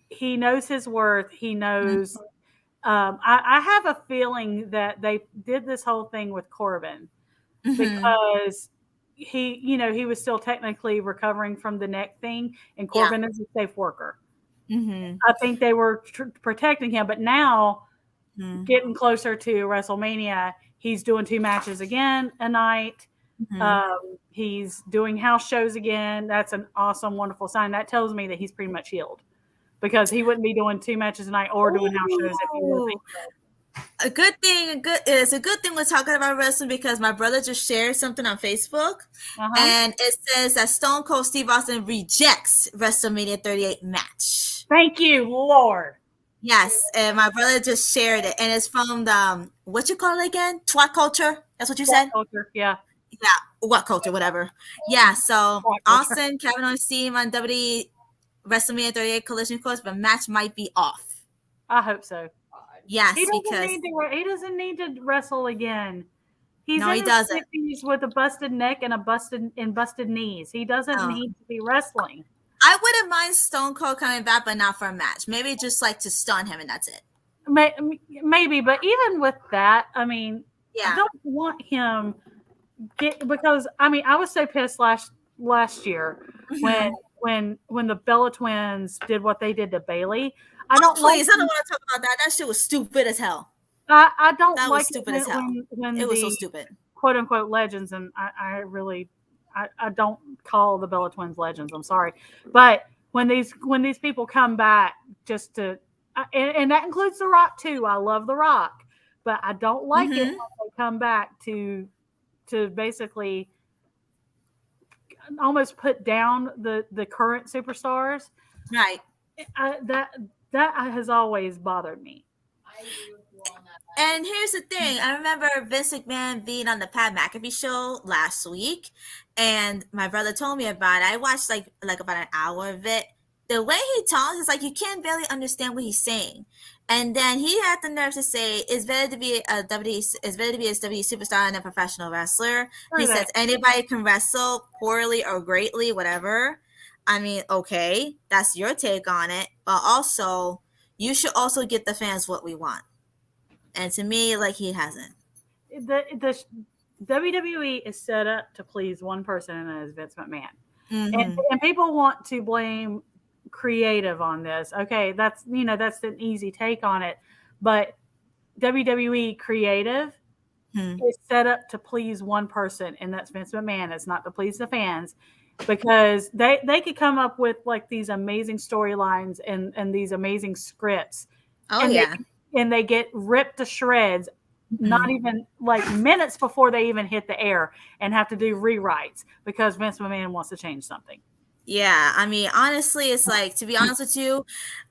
He knows his worth. He knows. Mm-hmm. I have a feeling that they did this whole thing with Corbin Mhm. because he was still technically recovering from the neck thing, and Corbin is a safe worker. Mhm. I think they were protecting him, but now Mhm. getting closer to WrestleMania, he's doing 2 matches again a night. Mhm. He's doing house shows again. That's an awesome, wonderful sign. That tells me that he's pretty much healed, because he wouldn't be doing 2 matches a night or doing house shows if he wasn't. A good thing. It's a good thing we're talking about wrestling, because my brother just shared something on Facebook, and it says that Stone Cold Steve Austin rejects WrestleMania 38 match. Thank you, Lord. Yes, and my brother just shared it, and it's from the what you call it again? Twat culture. That's what you said. Culture, yeah. Yeah, what culture, whatever. Yeah, so Twat culture. Austin, Kevin Owens team on WWE WrestleMania 38 Collision Course, but match might be off. I hope so. Yes, He because doesn't need to wrestle again. He's No, in he his doesn't. 50s with a busted neck and busted knees. He doesn't Oh. need to be wrestling. I wouldn't mind Stone Cold coming back, but not for a match. Maybe just like to stun him, and that's it. Maybe, but even with that, I mean, Yeah. I don't want him because I mean, I was so pissed last year Mhm. when the Bella Twins did what they did to Bailey. I don't want to talk about that. That shit was stupid as hell. I don't That like was stupid as hell. when It was so the stupid. quote unquote legends, and I really I don't call the Bella Twins legends. I'm sorry, but when these people come back just to and that includes The Rock too. I love The Rock, but I don't like it when they come back to basically almost put down the current superstars. Right. That has always bothered me. And here's the thing. I remember Vince McMahon being on the Pat McAfee show last week, and my brother told me about it. I watched like about an hour of it. The way he talks is like you can't barely understand what he's saying. And then he had the nerve to say it's better to be a WWE superstar than a professional wrestler. He says anybody can wrestle poorly or greatly, whatever. I mean, okay, that's your take on it, but also you should also get the fans what we want. And to me, like, he hasn't. The WWE is set up to please one person, and that is Vince McMahon. Mm-hmm. And people want to blame creative on this. Okay, that's an easy take on it, but WWE creative is set up to please one person, and that's Vince McMahon. It's not to please the fans, because they could come up with like these amazing storylines and these amazing scripts. Oh, yeah. And they get ripped to shreds, not even like minutes before they even hit the air, and have to do rewrites because Vince McMahon wants to change something. Yeah, I mean, honestly, it's like, to be honest with you,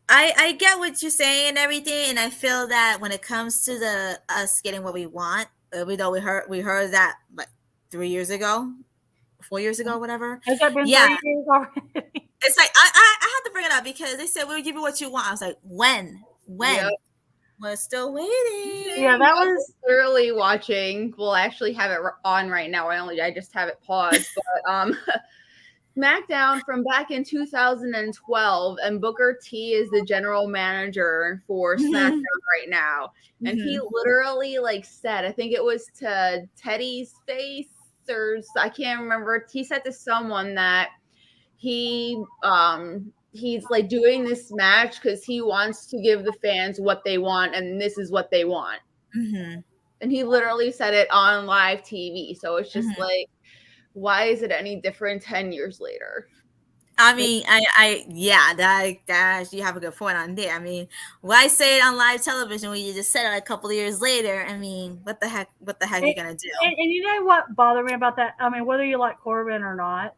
I get what you're saying and everything, and I feel that when it comes to us getting what we want, we heard that like 3 years ago, 4 years ago, whatever. Has that been 3 years already? It's like I had to bring it up because they said we'll give you what you want. I was like, when? Yep. We're still waiting. Yeah, that was thoroughly watching. We'll actually have it on right now. I just have it paused. But SmackDown from back in 2012, and Booker T is the general manager for SmackDown right now. And he literally said, I think it was to Teddy's face, or I can't remember. He said to someone that he's like doing this match because he wants to give the fans what they want, and this is what they want. And he literally said it on live TV. So it's just like, why is it any different 10 years later? I mean, that you have a good point on there. I mean, why say it on live television when you just said it a couple of years later? I mean, what the heck are you gonna do? And you know what bothered me about that? I mean, whether you like Corbin or not,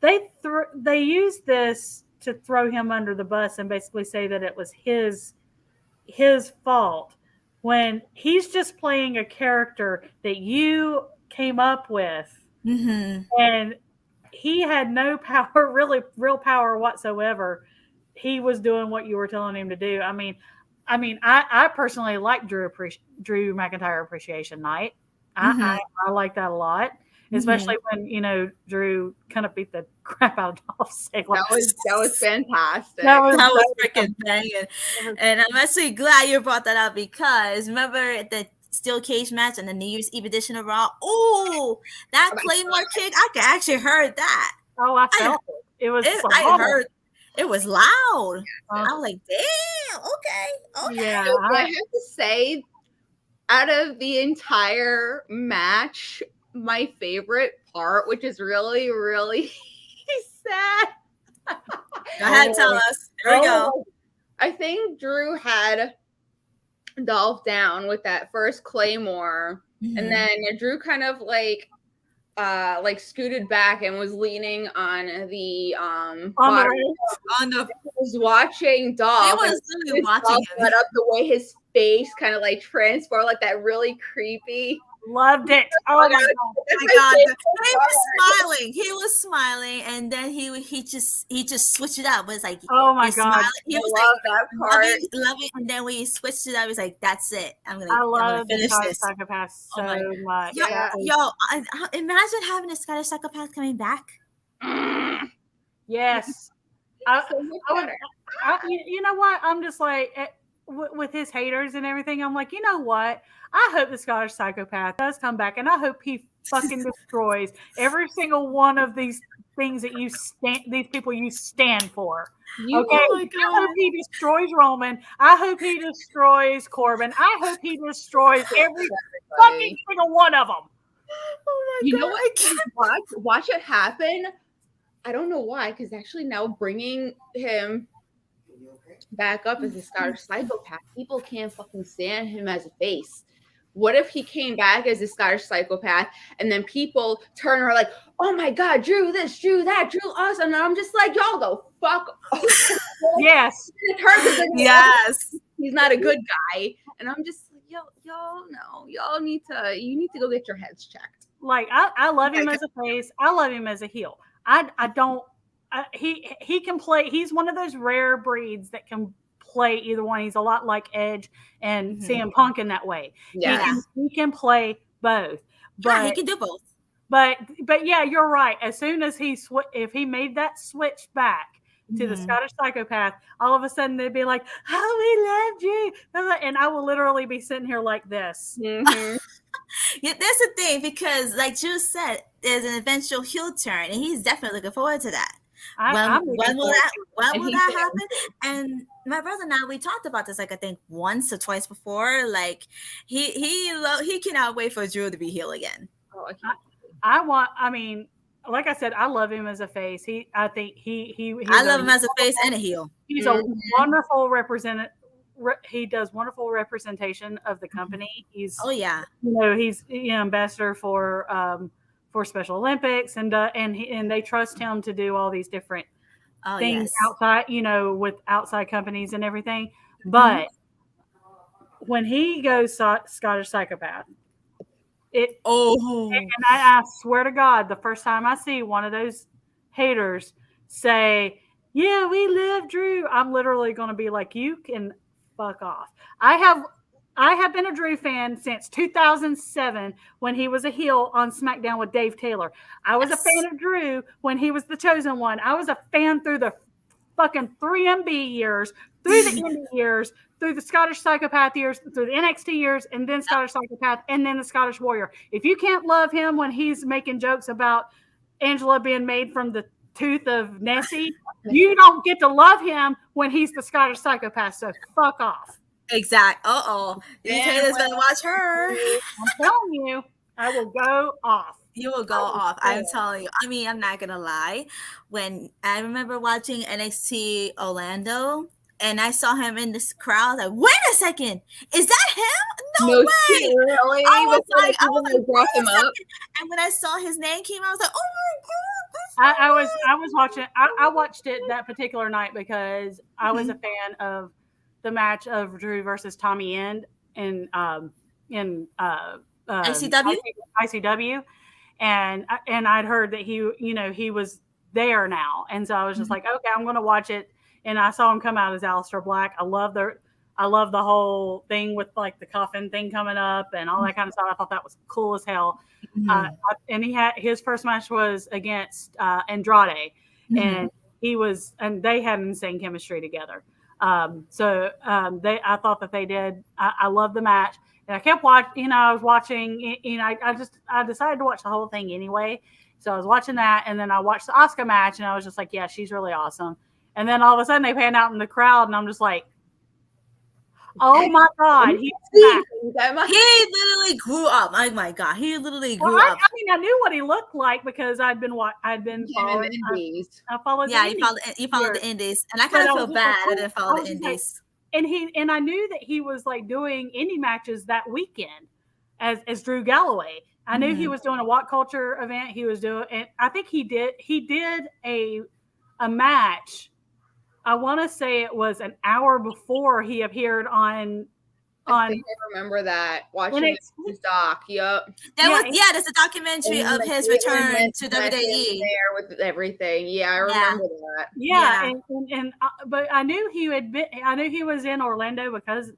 they used this to throw him under the bus and basically say that it was his fault, when he's just playing a character that you came up with, and he had no power, real power whatsoever he was doing what you were telling him to do. I personally like Drew McIntyre Appreciation Night. I like that a lot, especially when Drew kind of beat the crap out of Dolph Ziggler. That was fantastic. That was freaking banging. And I'm actually glad you brought that up because remember the steel cage match and the New Year's Eve edition of Raw? Oh, that Claymore kick! I could actually heard that. Oh, I felt it. It was. I heard. It was loud. I was like, damn, okay. Yeah, I have to say, out of the entire match, my favorite part, which is really, really sad. Go ahead, tell us. Here we go. I think Drew had Dolph down with that first Claymore, and then Drew kind of like scooted back and was leaning on the was watching Dolph. He was really watching him. But up the way his face kind of like transformed, like that really creepy. Loved it. Oh my god! He was smiling, and then he just switched it up. It was like, oh my god, smiling. He was like, that part. Love it. And then when he switched it up, he's like, that's it. I love the Scottish Psychopath so much. Imagine having a Scottish Psychopath coming back. Yes. You know what? I'm just like, with his haters and everything, I'm like, you know what? I hope the Scottish Psychopath does come back, and I hope he fucking destroys every single one of these things that these people you stand for. Okay, I hope he destroys Roman. I hope he destroys Corbin. I hope he destroys every fucking single one of them. Oh my God! You know what? Watch it happen. I don't know why, because actually now bringing him back up as a Scottish Psychopath, people can't fucking stand him as a face. What if he came back as a Scottish Psychopath and then people turn and are like, oh my God, Drew this, Drew that, Drew us. And I'm just like, y'all go fuck off. Yes. Yes. He's not a good guy. And I'm just like, y'all know. You need to go get your heads checked. Like, I love him as a face. I love him as a heel. He can play. He's one of those rare breeds that can play either one. He's a lot like Edge and CM Punk in that way. Yeah, he can play both. But he can do both. But yeah, you're right. As soon as if he made that switch back to the Scottish Psychopath, all of a sudden they'd be like, "Oh, we loved you," and I will literally be sitting here like this. Yeah, that's the thing, because like Drew said, there's an eventual heel turn, and he's definitely looking forward to that. When will that happen? And my brother and I, we talked about this, like, I think once or twice before. Like, he cannot wait for Drew to be heel again. Like I said, I love him as a face. I love him as a face and a heel. He's a wonderful representative. He does wonderful representation of the company. He's he's ambassador for Special Olympics, and they trust him to do all these different things outside, with outside companies and everything. But when he goes Scottish Psychopath, and I swear to God, the first time I see one of those haters say, "Yeah, we love Drew," I'm literally going to be like, "You can fuck off." I have been a Drew fan since 2007 when he was a heel on SmackDown with Dave Taylor. I was a fan of Drew when he was the chosen one. I was a fan through the fucking 3MB years, through the indie years, through the Scottish Psychopath years, through the NXT years, and then Scottish Psychopath, and then the Scottish Warrior. If you can't love him when he's making jokes about Angela being made from the tooth of Nessie, you don't get to love him when he's the Scottish Psychopath, so fuck off. Exact. These haters better watch her. I'm telling you, I will go off. You will go off. I'm telling you. I mean, I'm not gonna lie. When I remember watching NXT Orlando, and I saw him in this crowd, like, wait a second, is that him? No way! Really? I was like, brought him up. And when I saw his name came out, I was like, oh my God! I was watching. I watched it that particular night because I was a fan of the match of Drew versus Tommy End in ICW, and I'd heard that he was there now, and so I was just like, okay, I'm going to watch it, and I saw him come out as Aleister Black. I love the whole thing with like the coffin thing coming up and all that kind of stuff. I thought that was cool as hell. And his first match was against Andrade, and they had insane chemistry together. I thought that they did. I love the match, and I kept watching. I was watching. I decided to watch the whole thing anyway. So I was watching that, and then I watched the Asuka match, and I was just like, yeah, she's really awesome. And then all of a sudden they pan out in the crowd, and I'm just like, oh my God, he literally grew up. Oh my God, he literally grew up. I mean, I knew what he looked like because I'd been following the Indies. I followed. Yeah, you followed the Indies, and I kind of feel bad I didn't follow the Indies. And I knew that he was like doing indie matches that weekend as Drew Galloway. I knew he was doing a What Culture event. He was doing, and I think he did a match. I want to say it was an hour before he appeared on. I think I remember that watching his doc. Yep. There's a documentary of his return to WWE. There with everything. Yeah, I remember that. Yeah. But I knew he was in Orlando because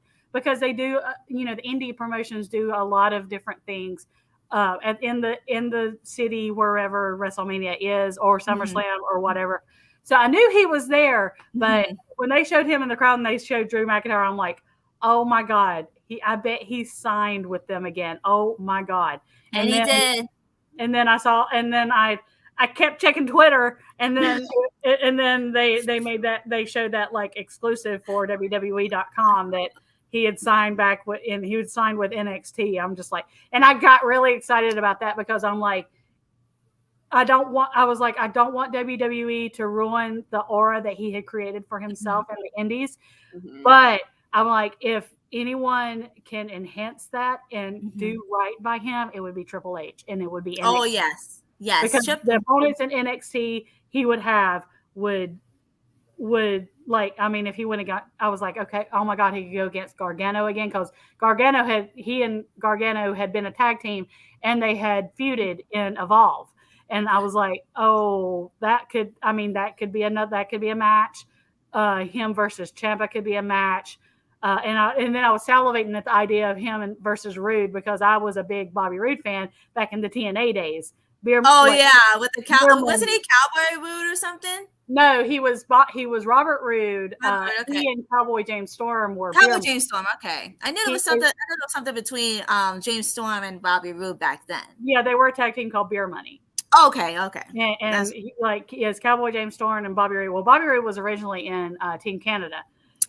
they do. The indie promotions do a lot of different things. In the city wherever WrestleMania is or SummerSlam or whatever. So I knew he was there, but when they showed him in the crowd and they showed Drew McIntyre, I'm like, oh my God, I bet he signed with them again. Oh my God. And he did. And then I kept checking Twitter, and then they showed that like exclusive for WWE.com that he had signed he would sign with NXT. I'm just like, and I got really excited about that because I'm like, I don't want WWE to ruin the aura that he had created for himself in the Indies. But I'm like, if anyone can enhance that and do right by him, it would be Triple H, and it would be NXT. Oh yes. Because the opponents in NXT he would have would like, I mean, if he wouldn't have got, I was like, okay, oh my God, he could go against Gargano again, because he and Gargano had been a tag team and they had feuded in Evolve. And I was like, oh, that could be a match. Him versus Ciampa could be a match. And then I was salivating at the idea of him versus Rude, because I was a big Bobby Roode fan back in the TNA days. With the cowboy. Wasn't he Cowboy Roode or something? No, he was Robert Roode. Okay. He and Cowboy James Storm were James Storm. Okay, I knew there was something between James Storm and Bobby Roode back then. Yeah, they were a tag team called Beer Money. Okay. And he has Cowboy James Storm and Bobby Roode. Well, Bobby Roode was originally in Team Canada.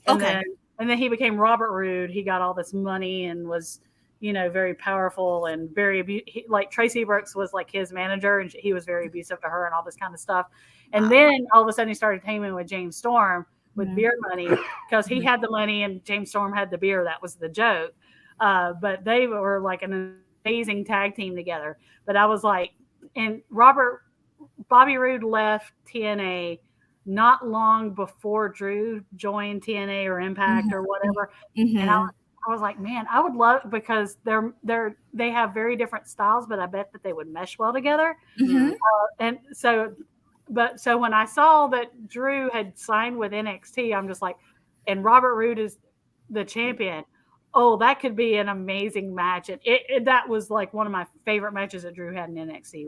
And then he became Robert Roode. He got all this money and was, very powerful and very like Tracy Brooks was like his manager, and he was very abusive to her and all this kind of stuff. And then all of a sudden he started teaming with James Storm with Beer Money, because he had the money and James Storm had the beer. That was the joke. But they were like an amazing tag team together. But I was like, and Bobby Roode left TNA not long before Drew joined TNA or Impact or whatever. And I was like, man, I would love, because they have very different styles, but I bet that they would mesh well together. And so when I saw that Drew had signed with NXT, I'm just like, and Robert Roode is the champion. Oh, that could be an amazing match. And that was like one of my favorite matches that Drew had in NXT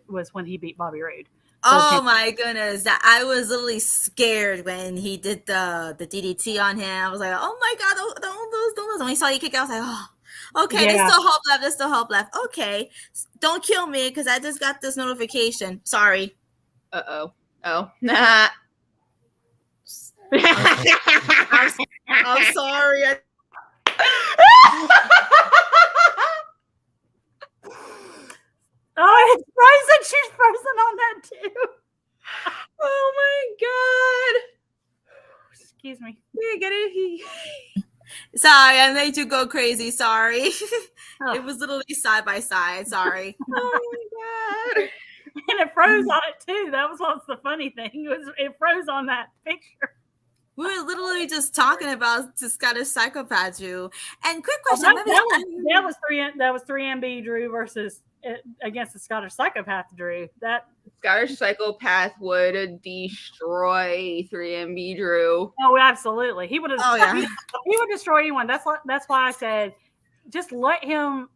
was when he beat Bobby Roode. Oh my goodness. I was literally scared when he did the DDT on him. I was like, oh my God, don't lose. When he saw you kick out, I was like, oh, okay, there's still hope left. Okay, don't kill me, because I just got this notification. Sorry. Uh-oh. Oh, nah. I'm sorry. Oh, it's frozen. She's frozen on that too. Oh my God. Excuse me. Yeah, get it. Sorry, I made you go crazy. Sorry. It was literally side by side. Sorry. Oh my God. And it froze on it too. That was what's the funny thing. It froze on that picture. We were literally just talking about the Scottish Psychopath Drew. And quick question: that was 3MB Drew versus against the Scottish Psychopath Drew. That Scottish Psychopath would destroy 3MB Drew. Oh, absolutely. He would have. Oh yeah. He would destroy anyone. That's why I said, just let him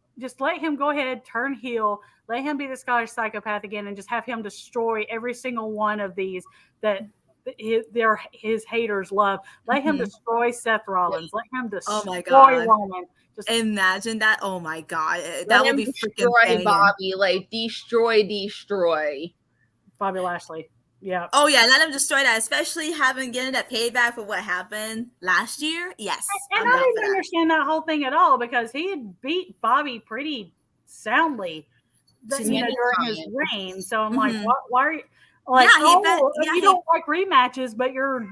go ahead, turn heel, let him be the Scottish Psychopath again, and just have him destroy every single one of these that his haters love. Let him destroy Seth Rollins. Let him destroy Oh my God. Roman. Just Imagine that. Oh my God. Let That would him be freaking destroy banging. Bobby, like destroy. Bobby Lashley. Yeah. Oh yeah, let him destroy that, especially having getting that payback for what happened last year. Yes. And I'm I down didn't for that. understand that whole thing at all because he had beat Bobby pretty soundly, She's during many his times. reign. So I'm like, Mhm. why are you like? Yeah, he You don't like rematches, but you're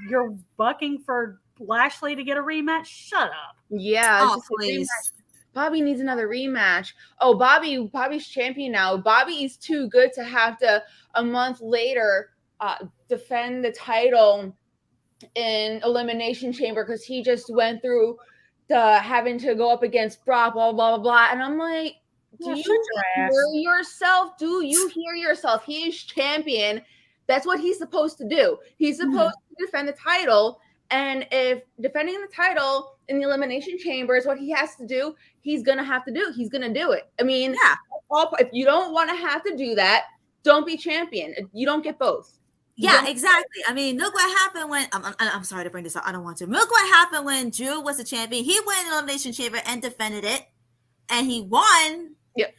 bucking for Lashley to get a rematch. Shut up. Yeah, Oh just a please. rematch. Bobby needs another rematch. Oh, Bobby's champion now. Bobby's too good to have to a month later defend the title in Elimination Chamber because he just went through the having to go up against Brock, blah blah blah blah. And I'm like, do Yeah, you shut your ass. hear yourself? Do you hear yourself? He is champion. That's what he's supposed to do. He's supposed to defend the title. And if defending the title in the Elimination Chamber is what he has to do, he's gonna have to do. He's gonna do it. I mean, Yeah. if you don't want to have to do that, don't be champion. You don't get both. Yeah, exactly. I mean, look what happened when I'm sorry to bring this up. I don't want to. Look what happened when Drew was the champion. He went in the Elimination Chamber and defended it, and he won. Yep.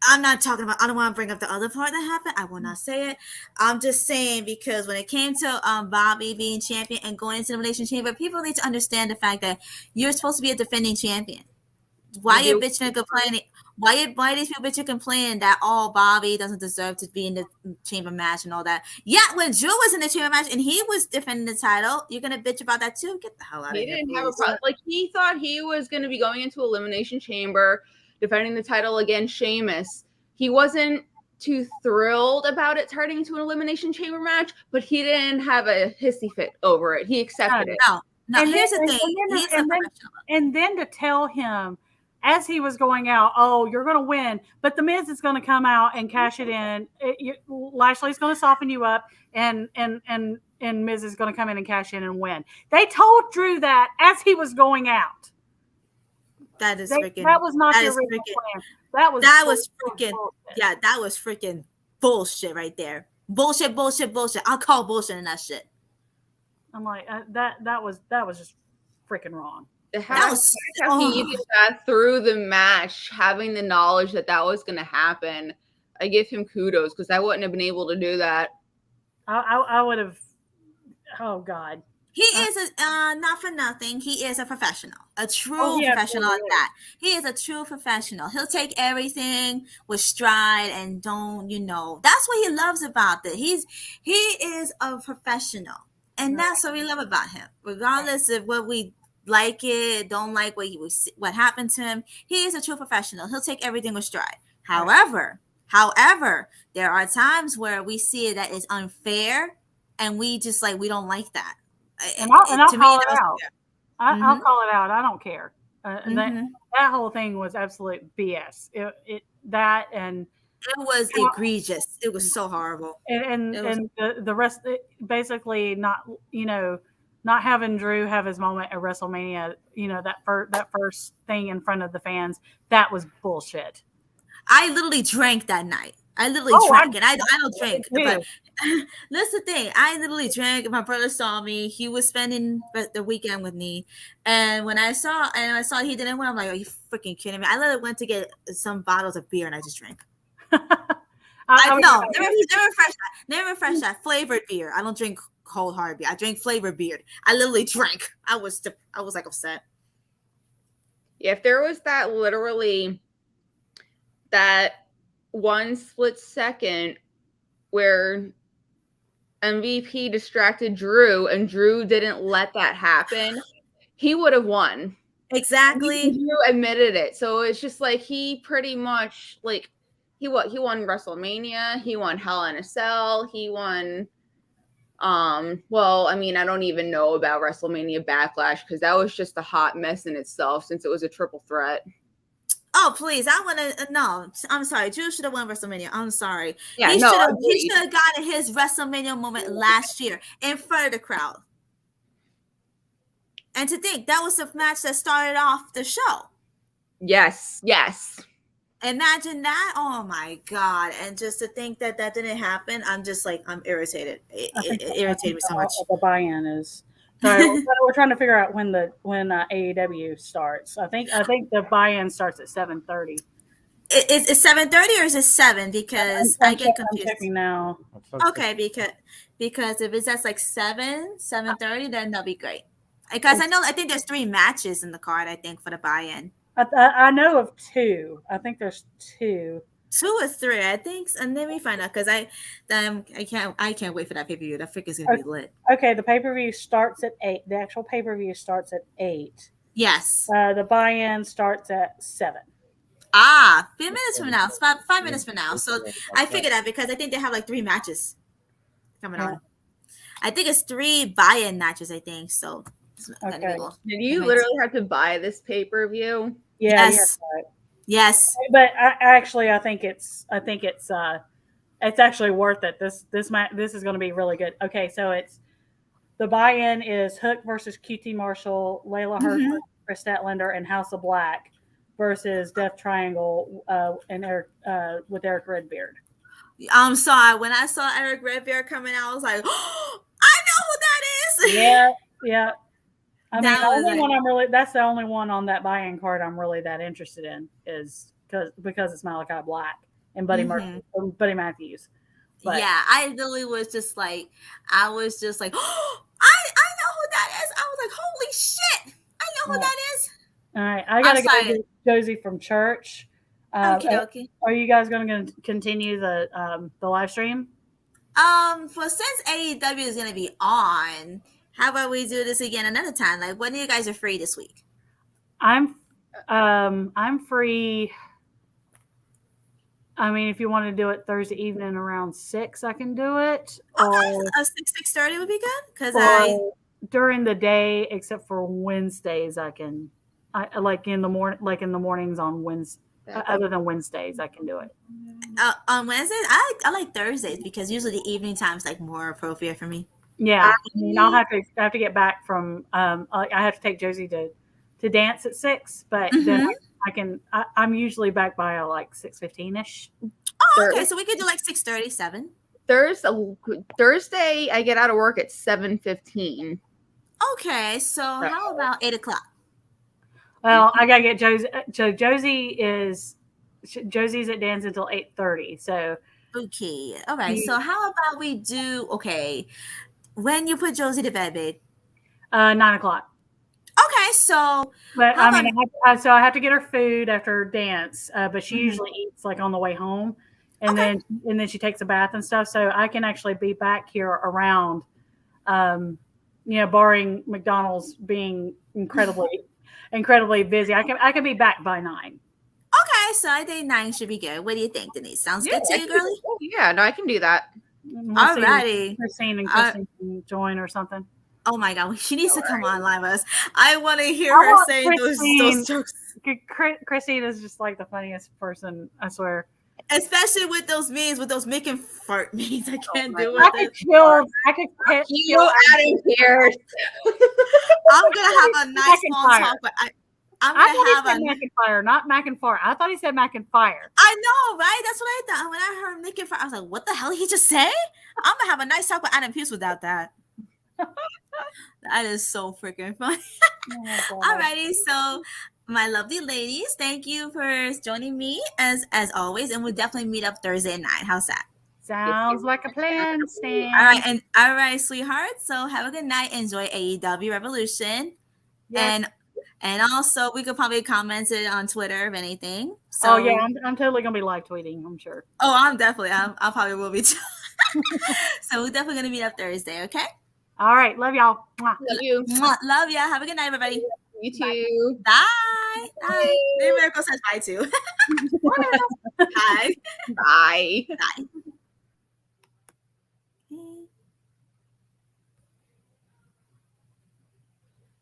I'm not talking about. I don't want to bring up the other part that happened. I will not say it. I'm just saying because when it came to Bobby being champion and going into the Elimination Chamber, people need to understand the fact that you're supposed to be a defending champion. Why you bitching and complaining? Why these people bitching and complaining that Bobby doesn't deserve to be in the chamber match and all that? Yeah, when Drew was in the chamber match and he was defending the title, you're gonna bitch about that too? Get the hell out of here! He didn't have a please. problem. Like he thought he was going to be going into Elimination Chamber, defending the title against Sheamus. He wasn't too thrilled about it turning into an Elimination Chamber match, but he didn't have a hissy fit over it. He accepted it. No. And Here's then- the thing. He's a and then- professional. And then to tell him as he was going out, oh, you're going to win, but the Miz is going to come out and cash it in. Lashley's going to soften you up, and Miz is going to come in and cash in and win. They told Drew that as he was going out. That is freaking. That was not that the is original freaking- plan. That was freaking. bullshit. Yeah, that was freaking bullshit right there. Bullshit. I'll call bullshit in that shit. I'm like that was just freaking wrong. How he even got through the match, having the knowledge that was going to happen. I give him kudos because I wouldn't have been able to do that. I would have. Oh God. He is not for nothing. He is a professional, a true yeah, professional absolutely. at that. He is a true professional. He'll take everything with stride and don't, that's what he loves about it. He is a professional, and that's what we love about him. Regardless of what we like it, don't like what happened to him, he is a true professional. He'll take everything with stride. However, there are times where we see that it's unfair, and we just we don't like that. And I'll call it out. I'll call it out. I don't care. That whole thing was absolute BS. It was egregious. It was so horrible. And the rest, basically not having Drew have his moment at WrestleMania. That first thing in front of the fans, that was bullshit. I literally drank that night. I literally drank, and I don't drink. But that's the thing. I literally drank. My brother saw me. He was spending the weekend with me, and when I saw he didn't win, I'm like, "Are you freaking kidding me?" I literally went to get some bottles of beer, and I just drank. Never refresh that flavored beer. I don't drink cold hard beer. I drink flavored beer. I literally drank. I was like upset. If there was that one split second where MVP distracted Drew and Drew didn't let that happen, he would have won. Exactly. Drew admitted it. So it's just he pretty much he won WrestleMania, he won Hell in a Cell, he won well, I mean, I don't even know about WrestleMania Backlash because that was just a hot mess in itself since it was a triple threat. Oh please, I want to. No, I'm sorry. Drew should have won WrestleMania. I'm sorry. Yeah, He no, should have. He agreed. should have gotten his WrestleMania moment last year in front of the crowd. And to think that was the match that started off the show. Yes. Imagine that. Oh my god! And just to think that that didn't happen, I'm just like I'm irritated. It irritated me so much. The buy-in is. Sorry, we're trying to figure out when AEW starts. I think the buy-in starts at 7:30. It's 7:30 or is it 7? Because I get I'm confused. checking now. Okay, because if it's just like 7:30, then that'll be great. Because I think there's 3 matches in the card. I think for the buy-in. I know of 2. I think there's 2. 2 or 3, I think. And let me find out because I can't wait for that pay-per-view. That freak is gonna be lit. Okay, the pay-per-view starts at 8. The actual pay-per-view starts at 8. Yes. The buy-in starts at 7. 5 minutes from now. 5 minutes from now. So I figured that because I think they have like 3 matches coming on. I think it's 3 buy-in matches. I think so. Okay. Did you literally have to buy this pay-per-view? Yeah. Yes. Yes. But I think it's actually worth it. This is going to be really good. Okay, so it's the buy-in is Hook versus QT Marshall, Layla Hirsch, Chris Statlander, and House of Black versus Death Triangle and Eric with Eric Redbeard. I'm sorry. When I saw Eric Redbeard coming out, I was like, oh, I know who that is. Yeah. I mean, that's the only one on that buy-in card I'm really that interested in is because it's Malachi Black and Buddy Matthews. But, yeah, I literally was just like, oh, I know who that is. I was like, holy shit, I know who that is. All right, I gotta go get Josie from church. Okay. Are you guys going to continue the live stream? Since AEW is going to be on, how about we do this again another time? Like, when you guys are free this week? I'm free. I mean, if you want to do it Thursday evening around 6, I can do it. Okay, 6:30 would be good because during the day, except for Wednesdays, I like in the mornings on Wednesday. Other than Wednesdays, I can do it. On Wednesdays, I like Thursdays because usually the evening time is like more appropriate for me. Yeah, I'll have to get back from. I have to take Josie to dance at 6, but then I'm usually back by like 6:15ish. Oh, okay, so we could do like 6:30, 7. Thursday, I get out of work at 7:15. Okay, so how about 8 o'clock? Well, I gotta get Josie. So Josie's at dance until 8:30. So okay, all right. So how about we do when you put Josie to bed, babe? 9 o'clock. Okay, so but I mean, I have to get her food after dance. But she usually eats like on the way home, and then she takes a bath and stuff. So I can actually be back here around, barring McDonald's being incredibly busy. I can be back by 9. Okay, so I think 9 should be good. What do you think, Denise? Sounds good to you, girlie? Yeah, no, I can do that. Alrighty. Christine can join or something. Oh my god, she needs to come on live with us. I want to hear her say those jokes. Christine is just like the funniest person, I swear. Especially with those memes, with those making fart memes. I can't do it. I could kill Adam Pierce. I'm gonna have a nice long talk, but I'm gonna have Mac and Fire, not Mac and Fire. I thought he said Mac and Fire. I know, right? That's what I thought. When I heard Mac and Fire, I was like, what the hell did he just say? I'm gonna have a nice talk with Adam Pierce without that. That is so freaking funny. Alrighty, so my lovely ladies, thank you for joining me as always, and we'll definitely meet up Thursday night. How's that? Sounds like a plan, Stan. All right, sweethearts. So have a good night. Enjoy AEW Revolution, and also we could probably comment it on Twitter if anything. So, I'm totally gonna be live tweeting. I'm sure. Oh, I probably will be too. So we're definitely gonna meet up Thursday. Okay. All right. Love y'all. Love you. Love ya. Have a good night, everybody. You too. Bye. Bye. Maybe Miracle says bye too. Bye. Bye. Bye.